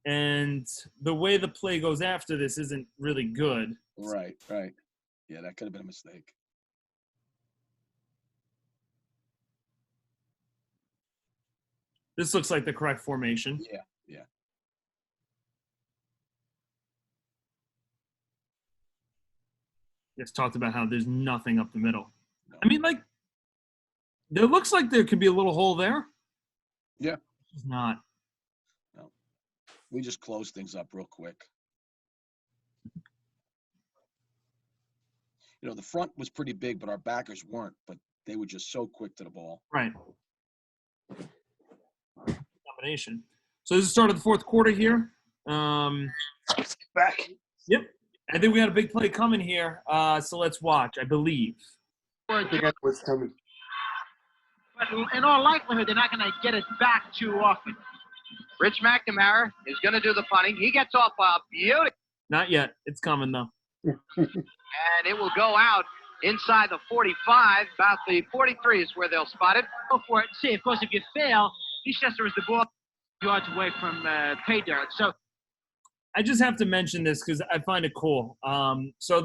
And the way the play goes after this isn't really good. Right. Yeah, that could have been a mistake. This looks like the correct formation. Yeah. Just talked about how there's nothing up the middle. No. I mean, there looks like there could be a little hole there. Yeah. It's not. No. We just closed things up real quick. The front was pretty big, but our backers weren't. But they were just so quick to the ball. Right. Combination. So this is the start of the 4th quarter here. Back. Yep. I think we got a big play coming here. So let's watch, I believe. I think I know what's coming. But in all likelihood, they're not going to get it back too often. Rich McNamara is going to do the punting. He gets off beauty. Not yet. It's coming, though. And it will go out inside the 45. About the 43 is where they'll spot it. Go for it. See, of course, if you fail, Eastchester is the ball yards away from pay dirt. So I just have to mention this because I find it cool. So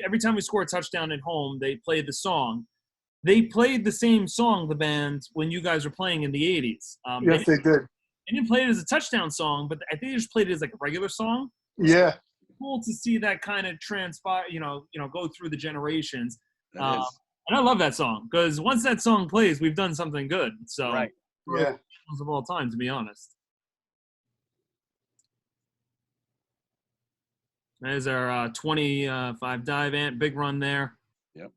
every time we score a touchdown at home, they play the song. They played the same song, the band, when you guys were playing in the 80s. Yes, they did. They didn't play it as a touchdound song, but I think they just played it as like a regular song. Yeah. It's cool to see that kind of transpire, go through the generations. That is. And I love that song because once that song plays, we've done something good. So, Right. Yeah. Of all time, to be honest. There's our 25 dive ant, big run there. Yep.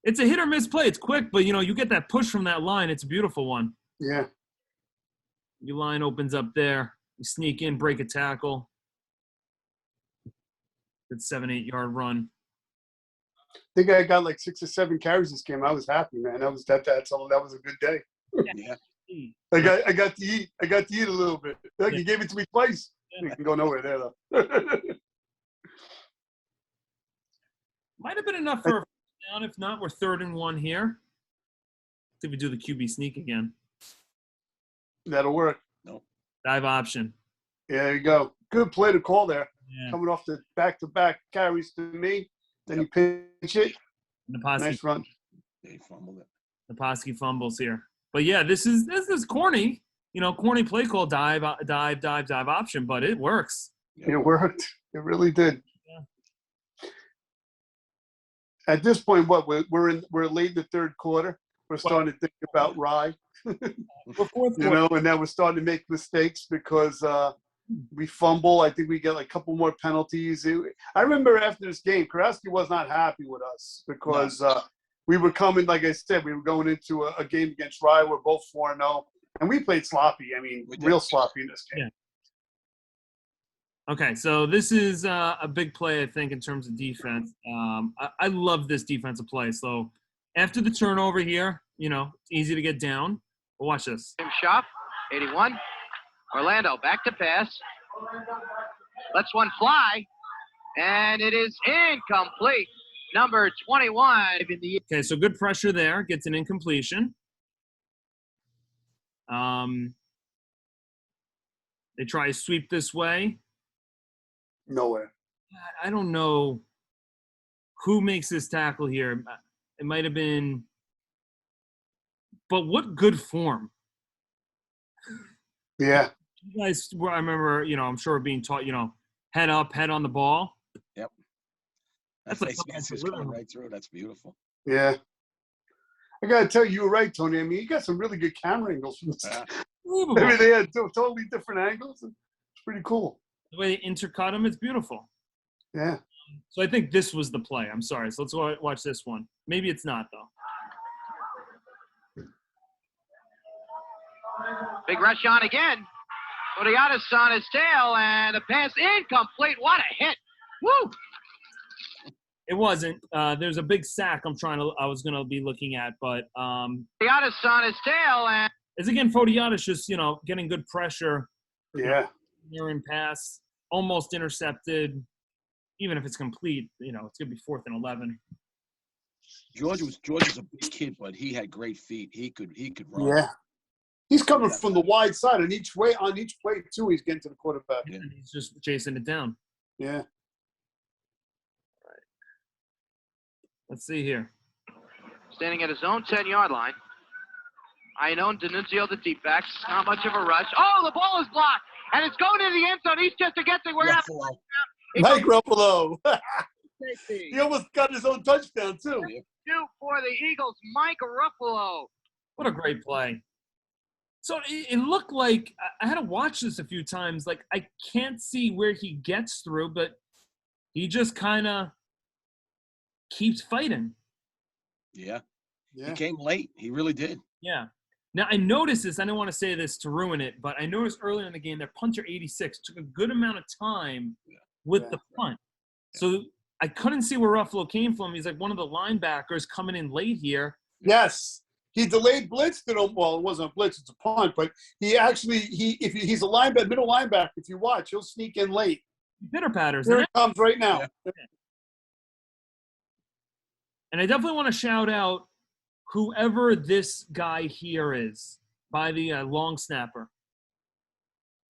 It's a hit or miss play. It's quick, but you get that push from that line. It's a beautiful one. Yeah. Your line opens up there. You sneak in, break a tackle. Good 7-8 yard run. I think I got like 6 or 7 carries this game. I was happy, man. That was a good day. Yeah. I got to eat. I got to eat a little bit. Look, you gave it to me twice. We can go nowhere there though. Might have been enough for a first down. If not, we're 3rd and 1 here. See if we do the QB sneak again. That'll work. No. Dive option. Yeah, there you go. Good play to call there. Yeah. Coming off the back-to-back carries to me. Then you pitch it. Naposki, Nice run. They fumbled it. Naposki fumbles here. But yeah, this is corny. Corny play call, dive option, but it works. Yeah. It worked. It really did. Yeah. At this point, what we're late in the 3rd quarter. We're starting to think about Rye. We're 4th quarter. And then we're starting to make mistakes because we fumble. I think we get like a couple more penalties. I remember after this game, Karowski was not happy with us because we were coming, like I said, we were going into a game against Rye. We're both 4-0, and we played sloppy. I mean, real sloppy in this game. Yeah. Okay, so this is a big play, I think, in terms of defense. I love this defensive play. So after the turnover here, it's easy to get down. But watch this. Tim Schaff, 81. Orlando back to pass. Lets one fly, and it is incomplete. Number 21 in the. Okay, so good pressure there. Gets an incompletion. They try to sweep this way. Nowhere. I don't know who makes this tackle here. It might have been, but what good form. Yeah. You guys, I remember, I'm sure being taught, head up, head on the ball. Yep. That's That's like nice. It's just coming right through. That's beautiful. Yeah. I got to tell you were right, Tony. I mean, you got some really good camera angles from this. Unbelievable. I mean, they had totally different angles. It's pretty cool. The way they intercut them, it's beautiful. Yeah. So I think this was the play. I'm sorry. So let's watch this one. Maybe it's not, though. Big rush on again. Odiatis on his tail, and a pass incomplete. What a hit. Woo! It wasn't. There's a big sack I was going to be looking at, but Odiatis on his tail, and it's again Fodiatis just, getting good pressure. Yeah. Near-in pass, almost intercepted. Even if it's complete, it's going to be 4th and 11. George was a big kid, but he had great feet. He could run. Yeah. He's coming from the wide side, and on each play too, he's getting to the quarterback. Yeah. And he's just chasing it down. Yeah. All right. Let's see here. standing at his own 10-yard line. Iannone, Dinunzio, the deep backs. Not much of a rush. Oh, the ball is blocked, and it's going into the end zone. Eastchester gets it. We're going to Mike Ruffalo. He almost got his own touchdown, too. Two for the Eagles, Mike Ruffalo. What a great play. So it looked like – I had to watch this a few times. Like, I can't see where he gets through, but he just kind of keeps fighting. Yeah. He came late. He really did. Yeah. Now, I noticed this. I don't want to say this to ruin it, but I noticed earlier in the game that punter 86 took a good amount of time with the punt. So I couldn't see where Ruffalo came from. He's like one of the linebackers coming in late here. Yes. He delayed blitz. Well, it wasn't a blitz. It's a punt. But he actually, he's a linebacker, middle linebacker. If you watch, he'll sneak in late. Pitter patters. Here it comes right now. Yeah. And I definitely want to shout out whoever this guy here is by the long snapper.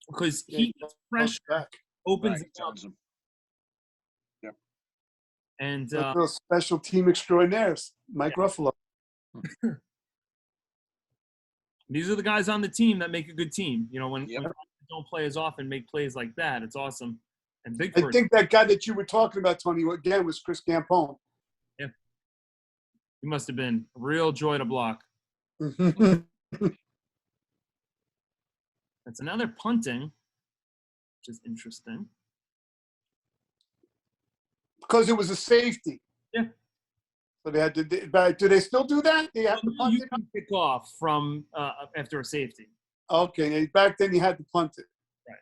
Because he gets pressure, opens it up. Yep. And those special team extraordinaires, Mike Ruffalo. These are the guys on the team that make a good team. You know, when don't play as often, make plays like that. It's awesome. And big. I think that guy that you were talking about, Tony, again, was Chris Campone. Yeah. He must have been a real joy to block. That's That's another punting, which is interesting. because it was a safety. Yeah. So they had to. Do they still do that? They have to punt You it. can pick off from after a safety. Okay, back then you had to punt it. Right.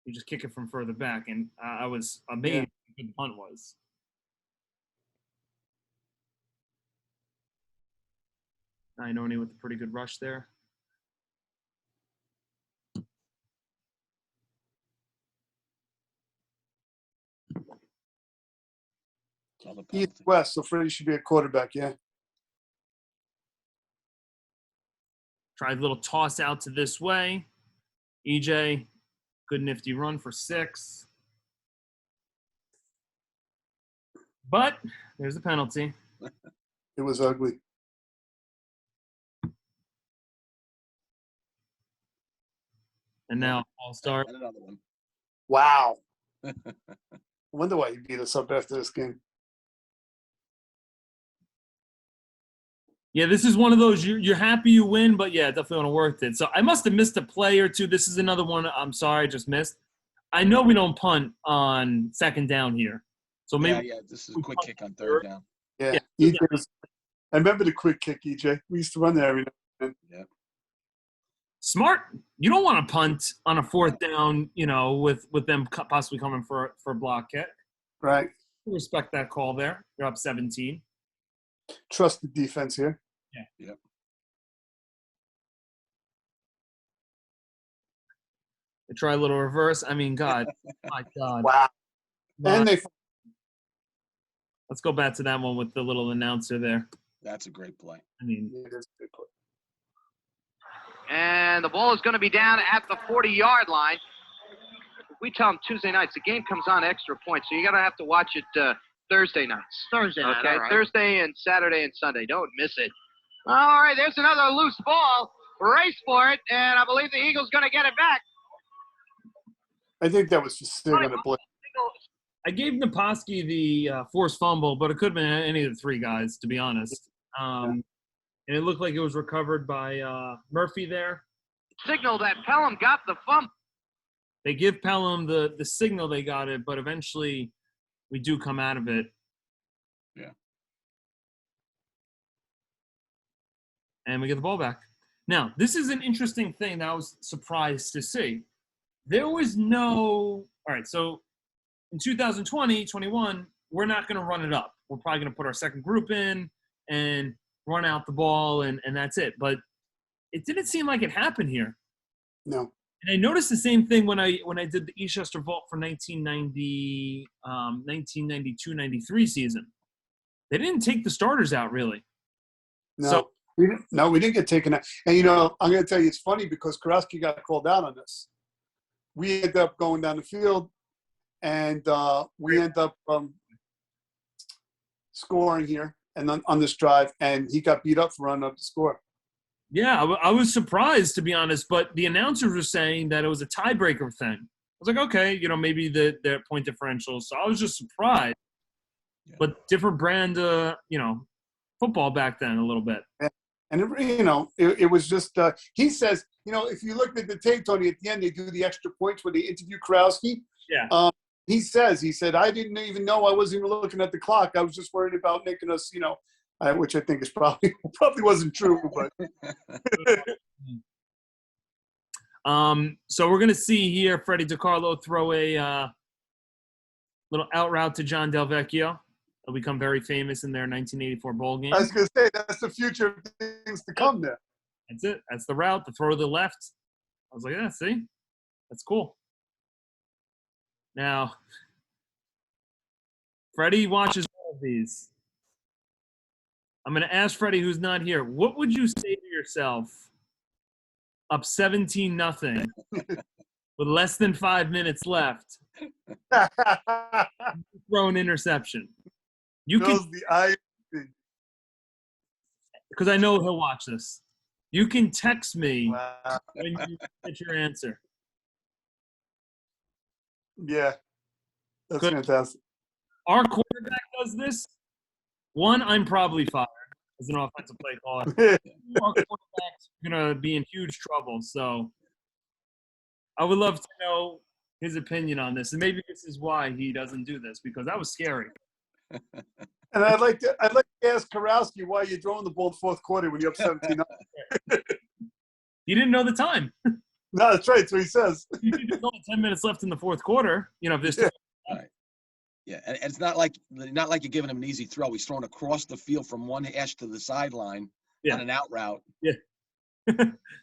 You just kick it from further back, and I was amazed how good the punt was. Iannone with a pretty good rush there. Another East penalty. West, so Freddie should be a quarterback, yeah. Tried a little toss out to this way. EJ, good nifty run for 6. But there's the penalty. It was ugly. And now All-Star. And another one. Wow. I wonder why he beat us up after this game. Yeah, this is one of those you're happy you win, but yeah, definitely want to work it. So I must have missed a play or two. This is another one I'm sorry I just missed. I know we don't punt on second down here. So maybe this is a quick kick on third down. Yeah. EJ was, I remember the quick kick, EJ. We used to run there every now and then. Yeah. Smart. You don't want to punt on a fourth down, with them possibly coming for a block kick. Right. Respect that call there. You're up 17. Trust the defense here. Yeah. Yep. They try a little reverse. I mean, God. My God. Wow. Wow. And they Let's go back to that one with the little announcer there. That's a great play. I mean, it is a good play. And the ball is going to be down at the 40-yard line. We tell them Tuesday nights. The game comes on extra points, so you're going to have to watch it Thursday nights. Thursday night, Okay, all right. Thursday and Saturday and Sunday. Don't miss it. All right, there's another loose ball. Race for it, and I believe the Eagles going to get it back. I think that was just sitting on the blade. I gave Naposki the forced fumble, but it could have been any of the 3 guys, to be honest. And it looked like it was recovered by Murphy there. Signal that Pelham got the fumble. They give Pelham the signal they got it, but eventually we do come out of it. Yeah. And we get the ball back. Now, this is an interesting thing that I was surprised to see. There was no – all right, so in 2020, 21, we're not going to run it up. We're probably going to put our second group in and run out the ball, and that's it. But it didn't seem like it happened here. No. And I noticed the same thing when I did the Eastchester Vault for 1992-93 season. They didn't take the starters out, really. No. So, we didn't get taken out. And, I'm going to tell you, it's funny because Karowski got called out on this. We ended up going down the field, and we end up scoring here and on this drive, and he got beat up for running up the score. yeah, I was surprised, to be honest, but the announcers were saying that it was a tiebreaker thing. I was like, okay, maybe their point differential. So I was just surprised. Yeah. But different brand, football back then a little bit. And, it was just he says, if you look at the tape, Tony, at the end, they do the extra points where they interview Karowski. Yeah. He said, I didn't even know, I wasn't even looking at the clock. I was just worried about making us, which I think is probably wasn't true. But so we're going to see here Freddie DiCarlo throw a little out route to John Del Vecchio. He'll become very famous in their 1984 bowl game. I was going to say, that's the future of things to come there. That's it. That's the route, the throw to the left. I was like, yeah, see? That's cool. Now, Freddie watches all of these. I'm going to ask Freddie, who's not here, what would you say to yourself up 17-0 with less than 5 minutes left, throw an interception? You can, because I know he'll watch this. You can text me when you get your answer. Yeah, that's Good. fantastic. Our quarterback does this. One, I'm probably fired as an offensive play caller. Our quarterback's going to be in huge trouble. So I would love to know his opinion on this. And maybe this is why he doesn't do this, because that was scary. And I'd like to ask Karowski why you're throwing the ball in the fourth quarter when you're up 17. He didn't know the time. No, that's right. So he says. There's only 10 minutes left in the fourth quarter. If this. Yeah. Right. Yeah, and it's not like you're giving him an easy throw. He's throwing across the field from one hash to the sideline on an out route. Yeah.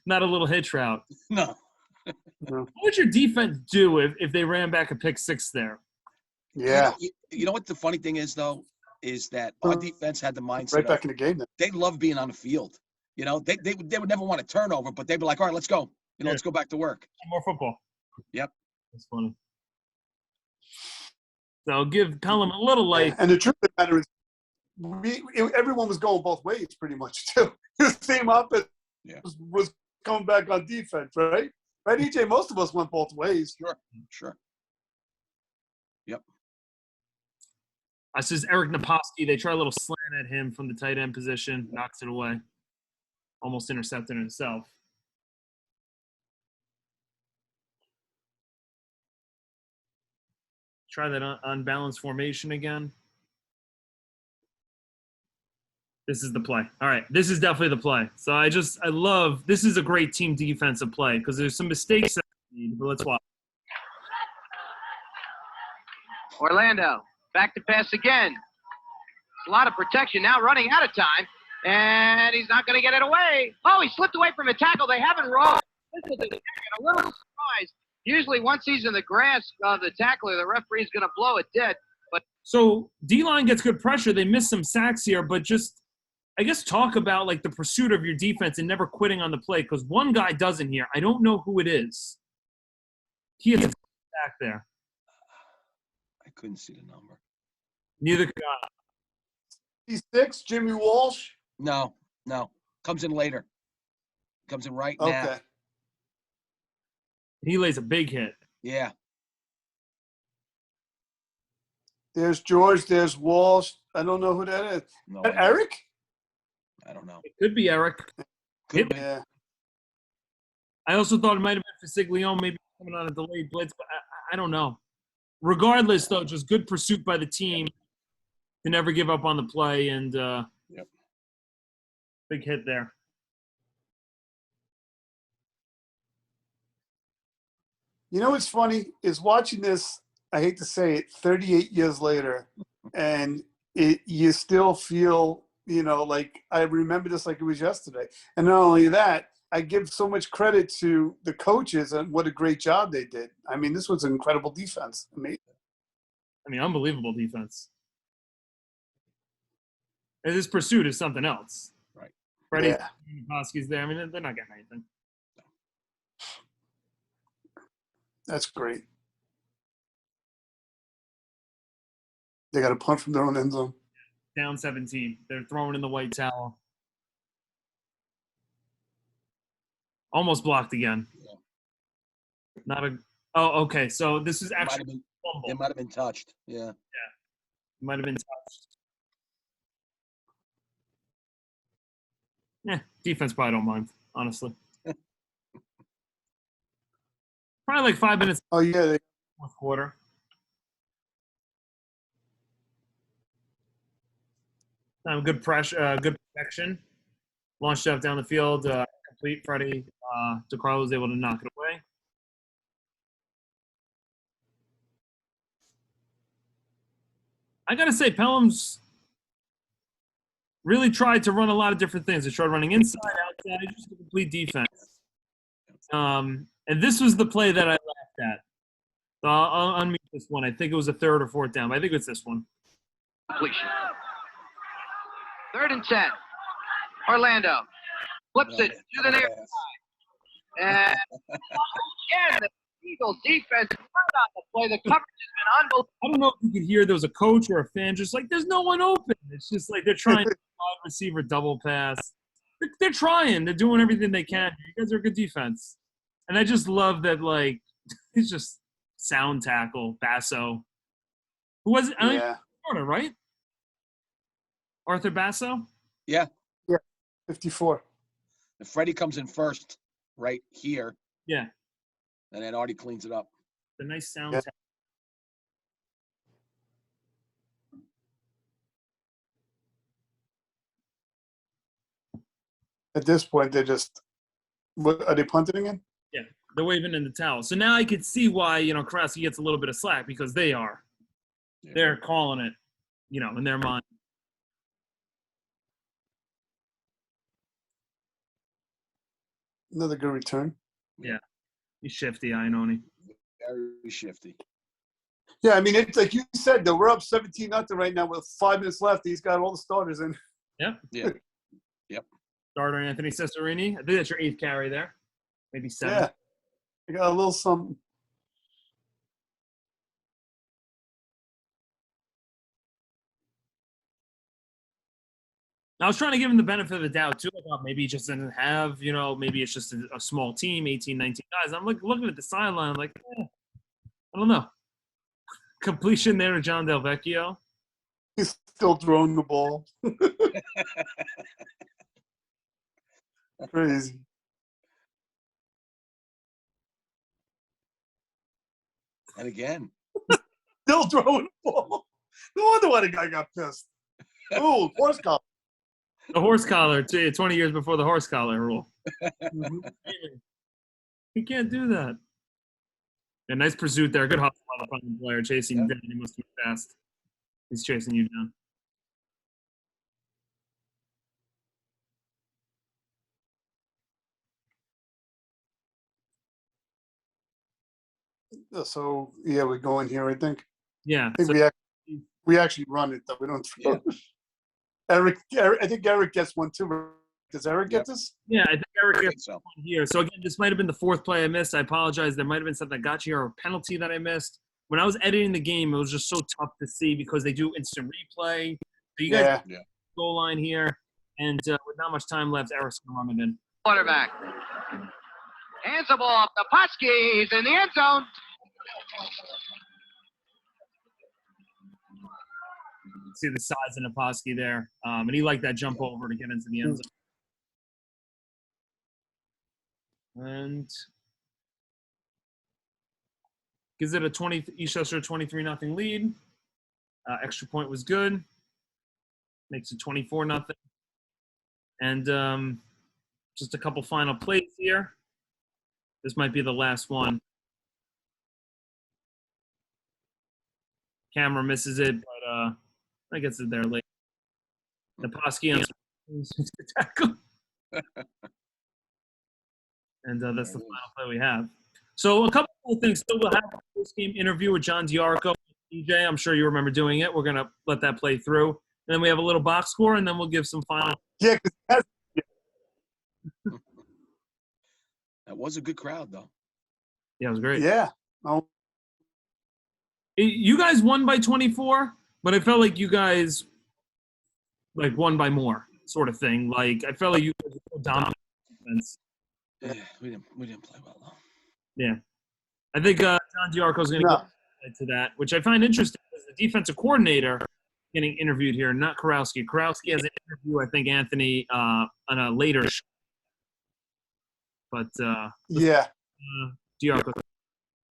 Not a little hitch route. No. What would your defense do if they ran back a pick six there? Yeah. You know what the funny thing is, though? is that our defense had the mindset Right back of in the game then. they love being on the field. You know, they would never want a turnover, but they'd be like, all right, let's go. You know, Yeah. let's go back to work. More football. Yep. That's funny. So I'll give Pelham a little light. And the truth of the matter is, everyone was going both ways pretty much too. The same offense was coming back on defense, right? Right, EJ? Most of us went both ways. Sure. Yep. This is Eric Naposki. They try a little slant at him from the tight end position, knocks it away. Almost intercepted himself. Try that unbalanced formation again. This is the play. All right, this is definitely the play. So I love, this is a great team defensive play because there's some mistakes that we need, but let's watch. Orlando, back to pass again. A lot of protection now, running out of time, and he's not going to get it away. Oh, he slipped away from a tackle. They haven't rolled. This is a little surprised. Usually once he's in the grasp of the tackler, the referee's going to blow it dead. But so D-line gets good pressure. They miss some sacks here, but just, I guess, talk about like the pursuit of your defense and never quitting on the play because one guy doesn't here. I don't know who it is. He has a sack there. I couldn't see the number. Neither could I. 56, Jimmy Walsh. No. Comes in later. Comes in right now. Okay. He lays a big hit. Yeah. There's George. There's Walsh. I don't know who that is. No, Eric? I don't know. It could be Eric. Could be. Yeah. I also thought it might have been Fasiglione, maybe coming on a delayed blitz, but I don't know. Regardless, though, just good pursuit by the team to never give up on the play, and big hit there. You know what's funny is watching this, I hate to say it, 38 years later, and you still feel, like I remember this like it was yesterday. And not only that, I give so much credit to the coaches and what a great job they did. I mean, this was an incredible defense. Unbelievable defense. And this pursuit is something else. Right. Freddie Koski's there. I mean, they're not getting anything. That's great. They got a punt from their own end zone. Down 17. They're throwing in the white towel. Almost blocked again. Yeah. Okay. So this is actually it might have been touched. Yeah. It might have been touched. Defense probably don't mind, honestly. Probably like 5 minutes. Oh, yeah. Fourth quarter. Good pressure, good protection. Launched up down the field. Complete. Freddie DeCarlo was able to knock it away. I got to say, Pelham's really tried to run a lot of different things. They tried running inside, outside, just a complete defense. And this was the play that I laughed at. So I'll unmute this one. I think it was a third or fourth down. But I think it's this one. Completion. 3rd and 10. Orlando flips it to the near side. And again, the Eagles defense right on the play. The coverage has been unbelievable. I don't know if you could hear there was a coach or a fan just like, there's no one open. It's just like they're trying to wide receiver double pass. They're trying. They're doing everything they can. You guys are a good defense. And I just love that, like, it's just sound tackle, Basso. Who was it? Yeah. Corner, right? Arthur Basso? Yeah. 54. And Freddie comes in first right here. Yeah. And then Artie cleans it up. The nice sound tackle. At this point, they're just – are they punting again? Yeah, they're waving in the towel. So now I could see why, Karowski gets a little bit of slack because they are. Yeah. They're calling it, in their mind. Another good return. Yeah. He's shifty, Iannone. Very shifty. Yeah, I mean, it's like you said, though, we're up 17-0 right now with 5 minutes left. He's got all the starters in. Yep. Yeah. Yep. Starter Anthony Cesarini. I think that's your 8th carry there. Maybe 7th. Yeah. I got a little something. I was trying to give him the benefit of the doubt, too. I thought maybe he just didn't have, maybe it's just a small team, 18, 19 guys. I'm like looking at the sideline, like, I don't know. Completion there to John Del Vecchio. He's still throwing the ball. Crazy. And again. Still throwing the ball. No wonder why the guy got pissed. Oh, horse collar. The horse collar, 20 years before the horse collar rule. He can't do that. A nice pursuit there. Good hustle on the front player chasing you down. He must be fast. He's chasing you down. So, yeah, we go in here, I think. Yeah. I think we actually run it, though. We don't throw it. Eric, I think Eric gets one, too. Does Eric get this? Yeah, I think Eric gets so. one here. So, again, this might have been the 4th play I missed. I apologize. There might have been something that got you or a penalty that I missed. When I was editing the game, it was just so tough to see because they do instant replay. So you guys goal line here. And with not much time left, Eric's going to run it in. Quarterback. Hands the ball off. Naposki is in the end zone. See the size of Naposki there. And he liked that jump over to get into the end zone. And gives it a Eastchester 23-0 lead. Extra point was good. Makes it 24-0. And just a couple final plays here. This might be the last one. Camera misses it, but I guess it's there late. Naposki on the tackle. And that's the final play we have. So a couple of things. Still, we'll have a post-game interview with John Diarco. DJ, I'm sure you remember doing it. We're going to let that play through. And then we have a little box score, and then we'll give some final. Yeah. That was a good crowd, though. Yeah, it was great. Yeah. Oh. You guys won by 24, but I felt like you guys won by more, sort of thing. Like I felt like you guys were dominant. Yeah, we didn't play well though. Yeah, I think John Diarco is going to go to that, which I find interesting. As the defensive coordinator getting interviewed here, not Kurowski. Kurowski has an interview, I think, Anthony, on a later show. But Diarco.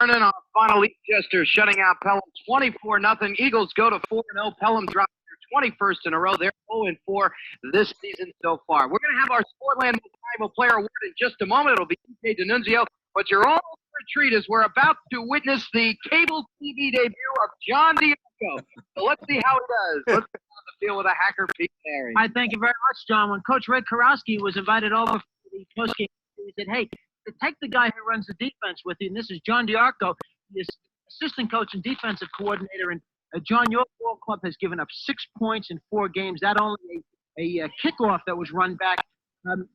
Turning on final Eastchester, shutting out Pelham 24-0. Eagles go to 4-0. Pelham drops their 21st in a row. They're 0-4 this season so far. We're going to have our Sportland Most Valuable Player Award in just a moment. It'll be Dinunzio. But you're all for a treat as we're about to witness the cable TV debut of John Diarco. So let's see how he does. Let's see how the field with a hacker Pete Mary. I thank you very much, John. When Coach Red Kurowski was invited over for the postgame, he said, hey, take the guy who runs the defense with you, and this is John Diarco, the assistant coach and defensive coordinator. And John, your ball club has given up 6 points in 4 games. That only a kickoff that was run back.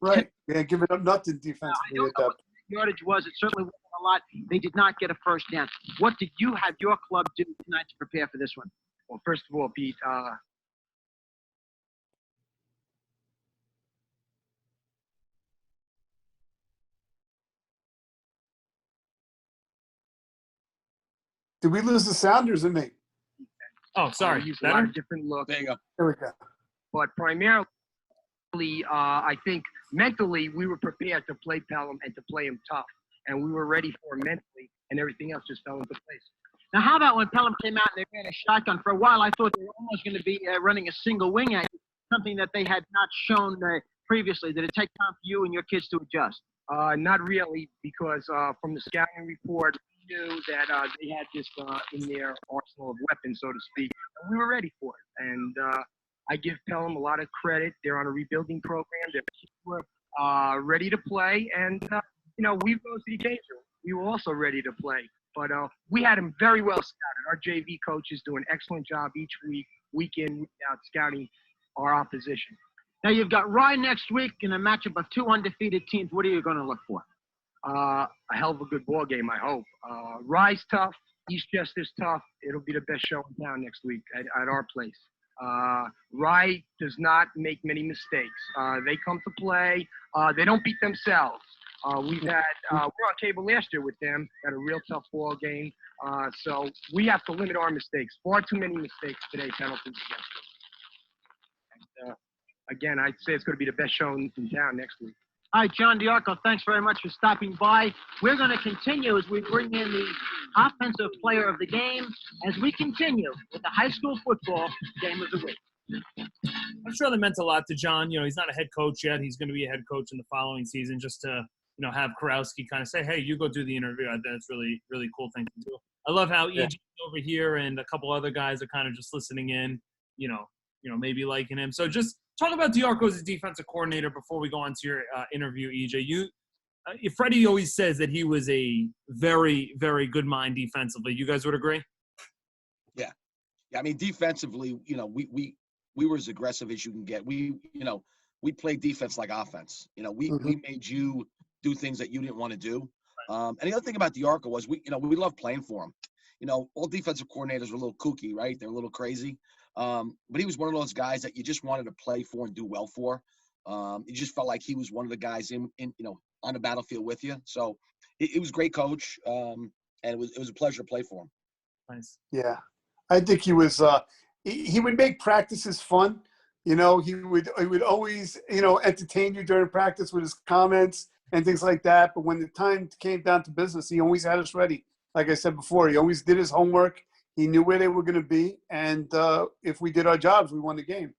Right. Yeah, giving up nothing defensively. I don't know what the yardage was. It certainly wasn't a lot. They did not get a first down. What did you have your club do tonight to prepare for this one? Well, first of all, Pete, Did we lose the sound or is it me? Oh, sorry. we used a lot of different looks. There you go. There we go. But primarily, I think mentally we were prepared to play Pelham and to play him tough. And we were ready for him mentally, and everything else just fell into place. Now, how about when Pelham came out and they ran a shotgun? For a while, I thought they were almost going to be running a single wing at you, something that they had not shown previously. Did it take time for you and your kids to adjust? Not really, because from the scouting report, we knew that they had this in their arsenal of weapons, so to speak, and we were ready for it. And I give Pelham a lot of credit. They're on a rebuilding program. They're ready to play, and we rose to the occasion. We were also ready to play. But we had him very well scouted. Our JV coaches do an excellent job each week in, week out, scouting our opposition. Now you've got Rye next week in a matchup of two undefeated teams. What are you going to look for? A hell of a good ball game, I hope. Rye's tough. Eastchester's tough. It'll be the best show in town next week at our place. Rye does not make many mistakes. They come to play. They don't beat themselves. We were on cable last year with them, had a real tough ball game. So we have to limit our mistakes. Far too many mistakes today, penalties against us. And, again, I'd say it's going to be the best show in town next week. All right, John DiArco, thanks very much for stopping by. We're going to continue as we bring in the offensive player of the game as we continue with the high school football game of the week. I'm sure that meant a lot to John. You know, he's not a head coach yet. He's going to be a head coach in the following season, just to, you know, have Kurowski kind of say, hey, you go do the interview. I think that's really, really cool thing to do. I love how EJ over here and a couple other guys are kind of just listening in, you know, maybe liking him. So just talk about DiArco as a defensive coordinator before we go on to your interview, EJ. Freddie always says that he was a very, very good mind defensively. You guys would agree? Yeah. I mean, defensively, you know, we were as aggressive as you can get. We played defense like offense. You know, we made you do things that you didn't want to do. And the other thing about DiArco was we love playing for him. You know, all defensive coordinators are a little kooky, right? They're a little crazy. But he was one of those guys that you just wanted to play for and do well for. You just felt like he was one of the guys in on the battlefield with you. So it was a great coach, and it was a pleasure to play for him. Nice. Yeah, I think he was. He would make practices fun. You know, he would always entertain you during practice with his comments and things like that. But when the time came down to business, he always had us ready. Like I said before, he always did his homework. He knew where they were going to be, and if we did our jobs, we won the game.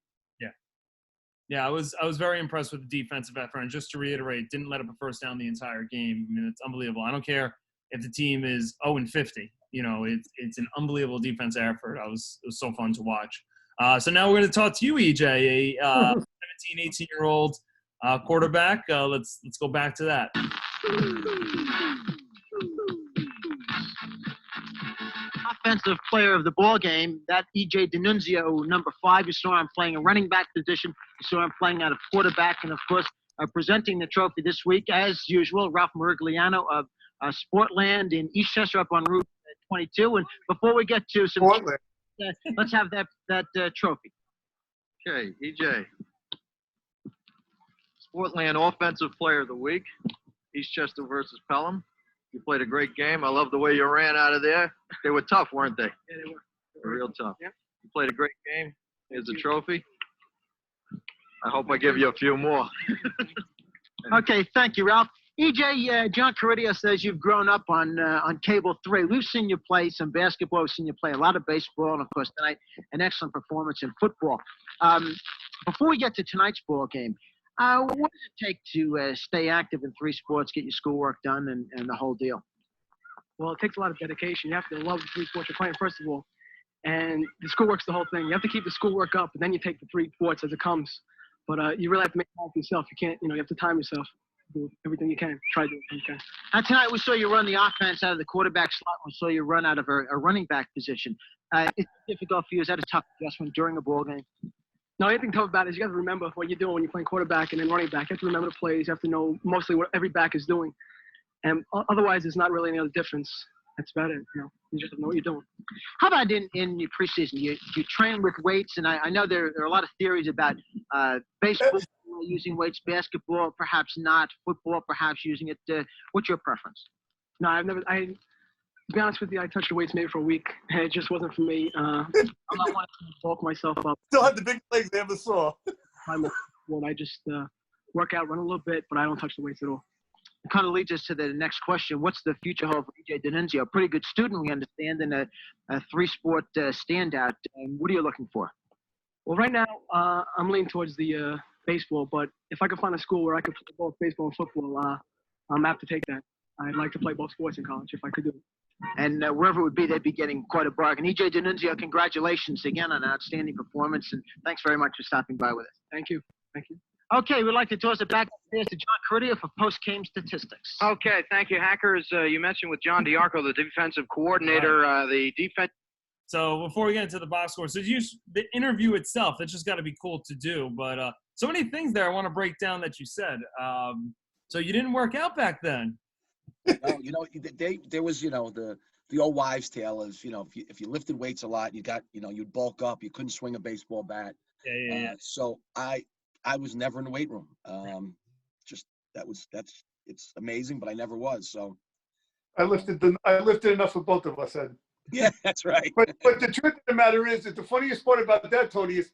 Yeah, I was very impressed with the defensive effort. And just to reiterate, didn't let up a first down the entire game. I mean, it's unbelievable. I don't care if the team is 0-50. You know, it's an unbelievable defense effort. It was so fun to watch. So now we're going to talk to you, EJ, a 17, 18-year-old quarterback. Let's go back to that. Offensive player of the ball game, that E.J. Dinunzio, number 5. You saw him playing a running back position. You saw him playing out of quarterback. And, of course, presenting the trophy this week, as usual, Ralph Merigliano of Sportland in Eastchester up on Route 22. And before we get to some let's have that trophy. Okay, EJ. Sportland Offensive Player of the Week, Eastchester versus Pelham. You played a great game. I love the way you ran out of there. They were tough, weren't they? Yeah, they were. They were real tough. Yeah. You played a great game. Here's a trophy. I hope I give you a few more. Okay, thank you, Ralph. EJ, John Caridio says you've grown up on Cable 3. We've seen you play some basketball. We've seen you play a lot of baseball. And, of course, tonight, an excellent performance in football. Before we get to tonight's ball game, what does it take to stay active in 3 sports, get your schoolwork done, and the whole deal? Well, it takes a lot of dedication. You have to love the 3 sports you're playing, first of all. And the schoolwork's the whole thing. You have to keep the schoolwork up, and then you take the 3 sports as it comes. But you really have to make time for yourself. You can't, you have to time yourself. Do everything you can. Try to do everything you can. Now, tonight we saw you run the offense out of the quarterback slot. We saw you run out of a running back position. It's difficult for you. Is that a tough adjustment during a ball game? No, anything tough about it is you got to remember what you're doing when you're playing quarterback and then running back. You have to remember the plays. You have to know mostly what every back is doing. And otherwise, there's not really any other difference. That's about it. You just have to know what you're doing. How about in your preseason? You train with weights, and I know there are a lot of theories about baseball using weights, basketball perhaps not, football perhaps using it. What's your preference? No, to be honest with you, I touched the weights maybe for a week. It just wasn't for me. I'm not wanting to bulk myself up. Still have the big legs they ever saw. I just work out, run a little bit, but I don't touch the weights at all. It kind of leads us to the next question. What's the future hold for E.J. Dinunzio? A pretty good student, we understand, and a 3-sport standout. What are you looking for? Well, right now, I'm leaning towards the baseball, but if I could find a school where I could play both baseball and football, I'm apt to take that. I'd like to play both sports in college if I could do it. And wherever it would be, they'd be getting quite a bargain. E.J. Dinunzio, congratulations again on an outstanding performance, and thanks very much for stopping by with us. Thank you. Thank you. Okay, we'd like to toss it back upstairs to John Corridia for post-game statistics. Okay, thank you, Hackers. You mentioned with John DiArco, the defensive coordinator, the defense. So before we get into the box score, so the interview itself, that's just got to be cool to do. But so many things there I want to break down that you said. So you didn't work out back then. No, there was, the old wives' tale is, if you lifted weights a lot, you'd bulk up, you couldn't swing a baseball bat. Yeah. So I was never in the weight room. It's amazing, but I never was. So I lifted enough for both of us, Ed. yeah, that's right. But the truth of the matter is that the funniest part about that, Tony, is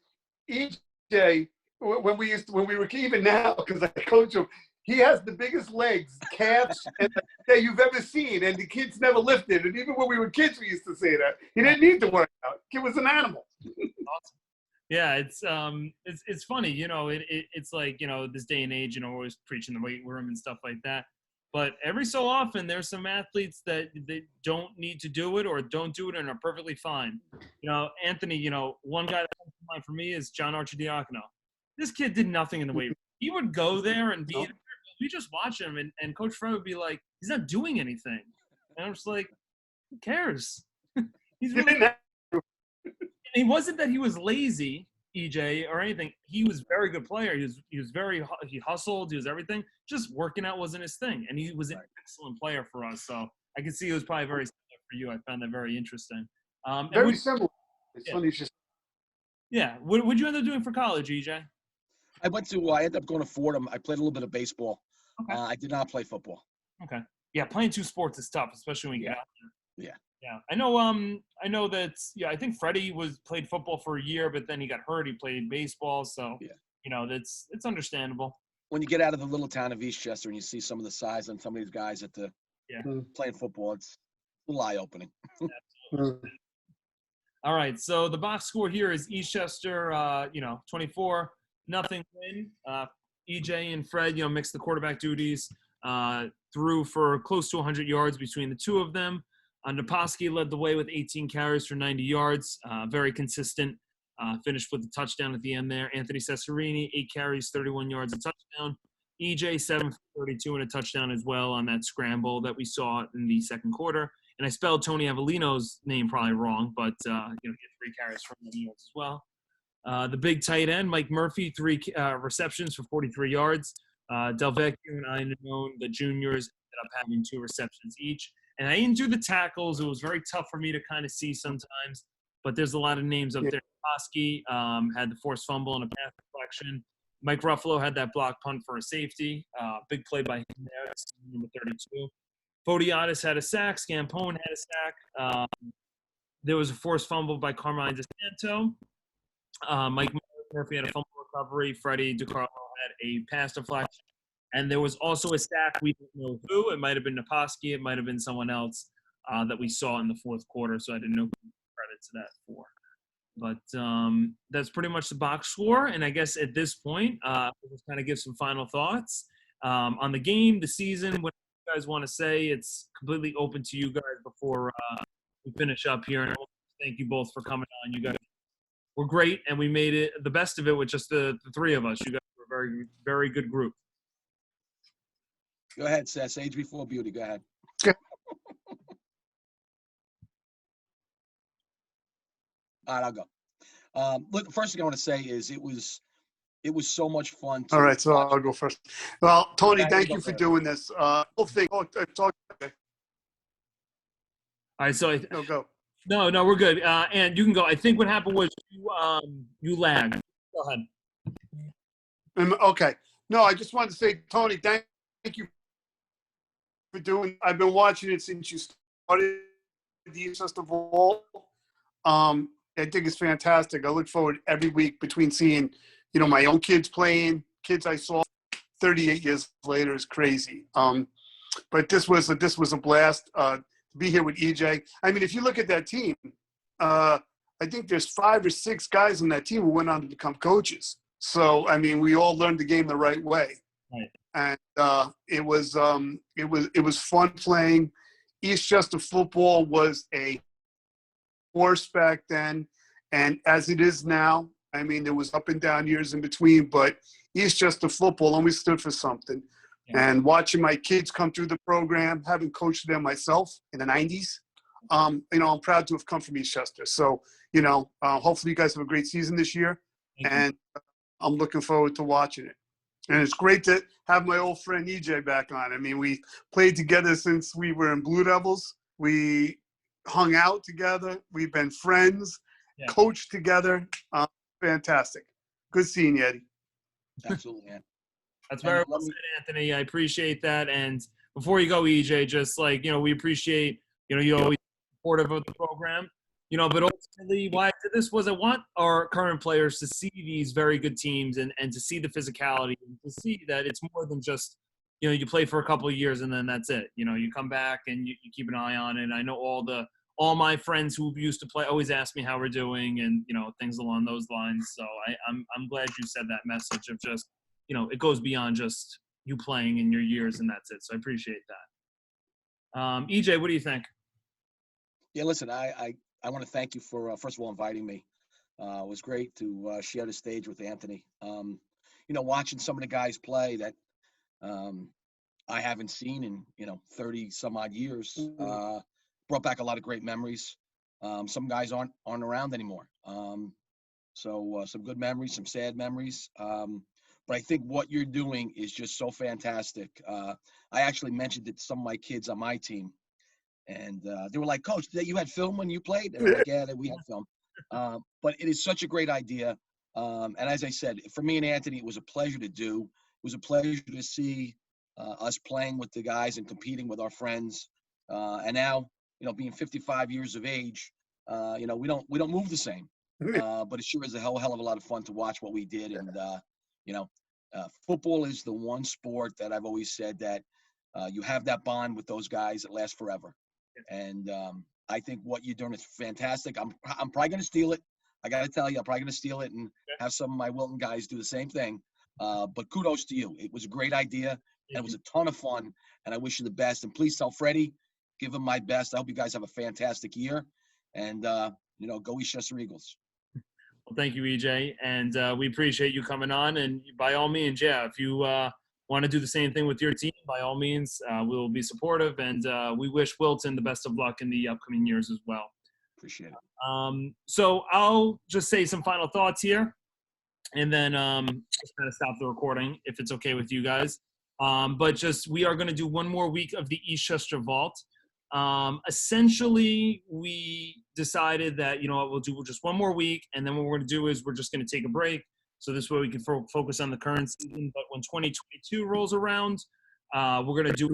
EJ, when we were even now, because I coach him, he has the biggest legs, calves, that you've ever seen, and the kids never lifted. And even when we were kids, we used to say that he didn't need to work out. He was an animal. Awesome. Yeah, it's funny, it's like, this day and age, always preaching the weight room and stuff like that. But every so often, there's some athletes that they don't need to do it or don't do it and are perfectly fine. Anthony, one guy that comes to mind for me is John Archidiacono. This kid did nothing in the weight room. He would go there and be there. We just watch him, and Coach Fred would be like, he's not doing anything. And I'm just like, who cares? He's really – and it wasn't that he was lazy, EJ, or anything. He was a very good player. He hustled. He was everything. Just working out wasn't his thing, and he was an excellent player for us. So I can see it was probably very similar for you. I found that very interesting. Very similar. It's funny. It's just yeah. What would you end up doing for college, EJ? I ended up going to Fordham. I played a little bit of baseball. Okay. I did not play football. Okay. Yeah, playing two sports is tough, especially when you get out there. Yeah. Yeah, I know that. Yeah, I think Freddie played football for a year, but then he got hurt. He played baseball, so it's understandable. When you get out of the little town of Eastchester and you see some of the size on some of these guys at the playing football, it's a little eye-opening. All right, so the box score here is Eastchester, 24-0 win. EJ and Fred, mixed the quarterback duties, threw for close to 100 yards between the two of them. Naposki led the way with 18 carries for 90 yards, very consistent. Finished with a touchdown at the end there. Anthony Cesarini, 8 carries, 31 yards, a touchdown. EJ, 7 for 32 and a touchdown as well on that scramble that we saw in the second quarter. And I spelled Tony Avellino's name probably wrong, but he had 3 carries for 90 yards as well. The big tight end, Mike Murphy, 3 receptions for 43 yards. Del Vecchio and Einone, the juniors, ended up having 2 receptions each. And I didn't do the tackles. It was very tough for me to kind of see sometimes, but there's a lot of names up there. Naposki had the forced fumble and a pass deflection. Mike Ruffalo had that block punt for a safety. Big play by him there, number 32. Fodiatis had a sack. Scampone had a sack. There was a forced fumble by Carmine DeSanto. Mike Murphy had a fumble recovery. Freddie DiCarlo had a pass deflection. And there was also a sack. We don't know who. It might have been Naposki. It might have been someone else that we saw in the fourth quarter. So I didn't know who credit to that for. But that's pretty much the box score. And I guess at this point, we'll just kind of give some final thoughts on the game, the season, what you guys want to say. It's completely open to you guys before we finish up here. And thank you both for coming on. You guys were great, and we made it the best of it with just the 3 of us. You guys were a very, very good group. Go ahead, Sess. Age before beauty. Go ahead. All right, I'll go. Look, the first thing I want to say is it was so much fun. All right, so I'll go first. Well, Tony, thank you for doing this. Whole thing. Okay. All right, so go. No, we're good. And you can go. I think what happened was you lagged. Go ahead. Okay. No, I just wanted to say, Tony, thank you for doing. I've been watching it since you started the Eastchester Vault. I think it's fantastic. I look forward every week between seeing, my own kids playing, kids I saw 38 years later is crazy. But this was a blast to be here with EJ. I mean, if you look at that team, I think there's 5 or 6 guys on that team who went on to become coaches. So, I mean, we all learned the game the right way. Right. And it was fun playing. Eastchester football was a force back then, and as it is now, I mean, there was up and down years in between, but Eastchester football always stood for something. Yeah. And watching my kids come through the program, having coached them myself in the 90s, I'm proud to have come from Eastchester. So, hopefully you guys have a great season this year. And I'm looking forward to watching it. And it's great to have my old friend EJ back on. I mean, we played together since we were in Blue Devils. We hung out together. We've been friends, coached together. Fantastic. Good seeing you, Eddie. Absolutely, man. That's very well said, Anthony. I appreciate that. And before you go, EJ, just we appreciate, you always supportive of the program, but ultimately why I did this was I want our current players to see these very good teams and to see the physicality and to see that it's more than just, you play for a couple of years and then that's it. You come back and you keep an eye on it. I know all my friends who used to play always ask me how we're doing and, things along those lines. So I'm glad you said that message of just, it goes beyond just you playing in your years and that's it. So I appreciate that. EJ, what do you think? Yeah, listen, I want to thank you for, first of all, inviting me. It was great to share the stage with Anthony. Watching some of the guys play that I haven't seen in, 30 some odd years, brought back a lot of great memories. Some guys aren't around anymore. So some good memories, some sad memories. But I think what you're doing is just so fantastic. I actually mentioned it to some of my kids on my team. And they were like, Coach, you had film when you played? And I'm like, yeah, we had film. But it is such a great idea. And as I said, for me and Anthony, it was a pleasure to do. It was a pleasure to see us playing with the guys and competing with our friends. And now, being 55 years of age, we don't move the same. But it sure is a hell of a lot of fun to watch what we did. And, football is the one sport that I've always said that you have that bond with those guys that lasts forever. And I think what you're doing is fantastic. I'm probably going to steal it. I got to tell you, I'm probably going to steal it and have some of my Wilton guys do the same thing. But kudos to you. It was a great idea, and it was a ton of fun, and I wish you the best. And please tell Freddie, give him my best. I hope you guys have a fantastic year, and, go Eastchester Eagles. Well, thank you, EJ, and we appreciate you coming on. And by all means, if you want to do the same thing with your team, by all means, we'll be supportive, and we wish Wilton the best of luck in the upcoming years as well. Appreciate it. So I'll just say some final thoughts here, and then just kind of stop the recording if it's okay with you guys. But we are going to do one more week of the Eastchester Vault. Essentially, we decided that, we'll do just one more week, and then what we're going to do is we're just going to take a break. So this way we can focus on the current season. But when 2022 rolls around, we're going to do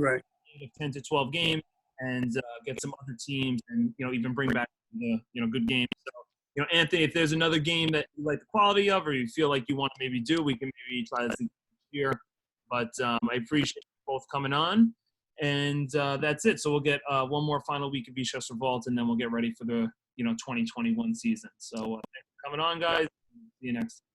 10 to 12 games and get some other teams and, even bring back the, good games. So, Anthony, if there's another game that you like the quality of or you feel like you want to maybe do, we can maybe try this here. But I appreciate you both coming on. And that's it. So we'll get one more final week of Eastchester Vault, and then we'll get ready for the 2021 season. So thanks for coming on, guys. See you next time.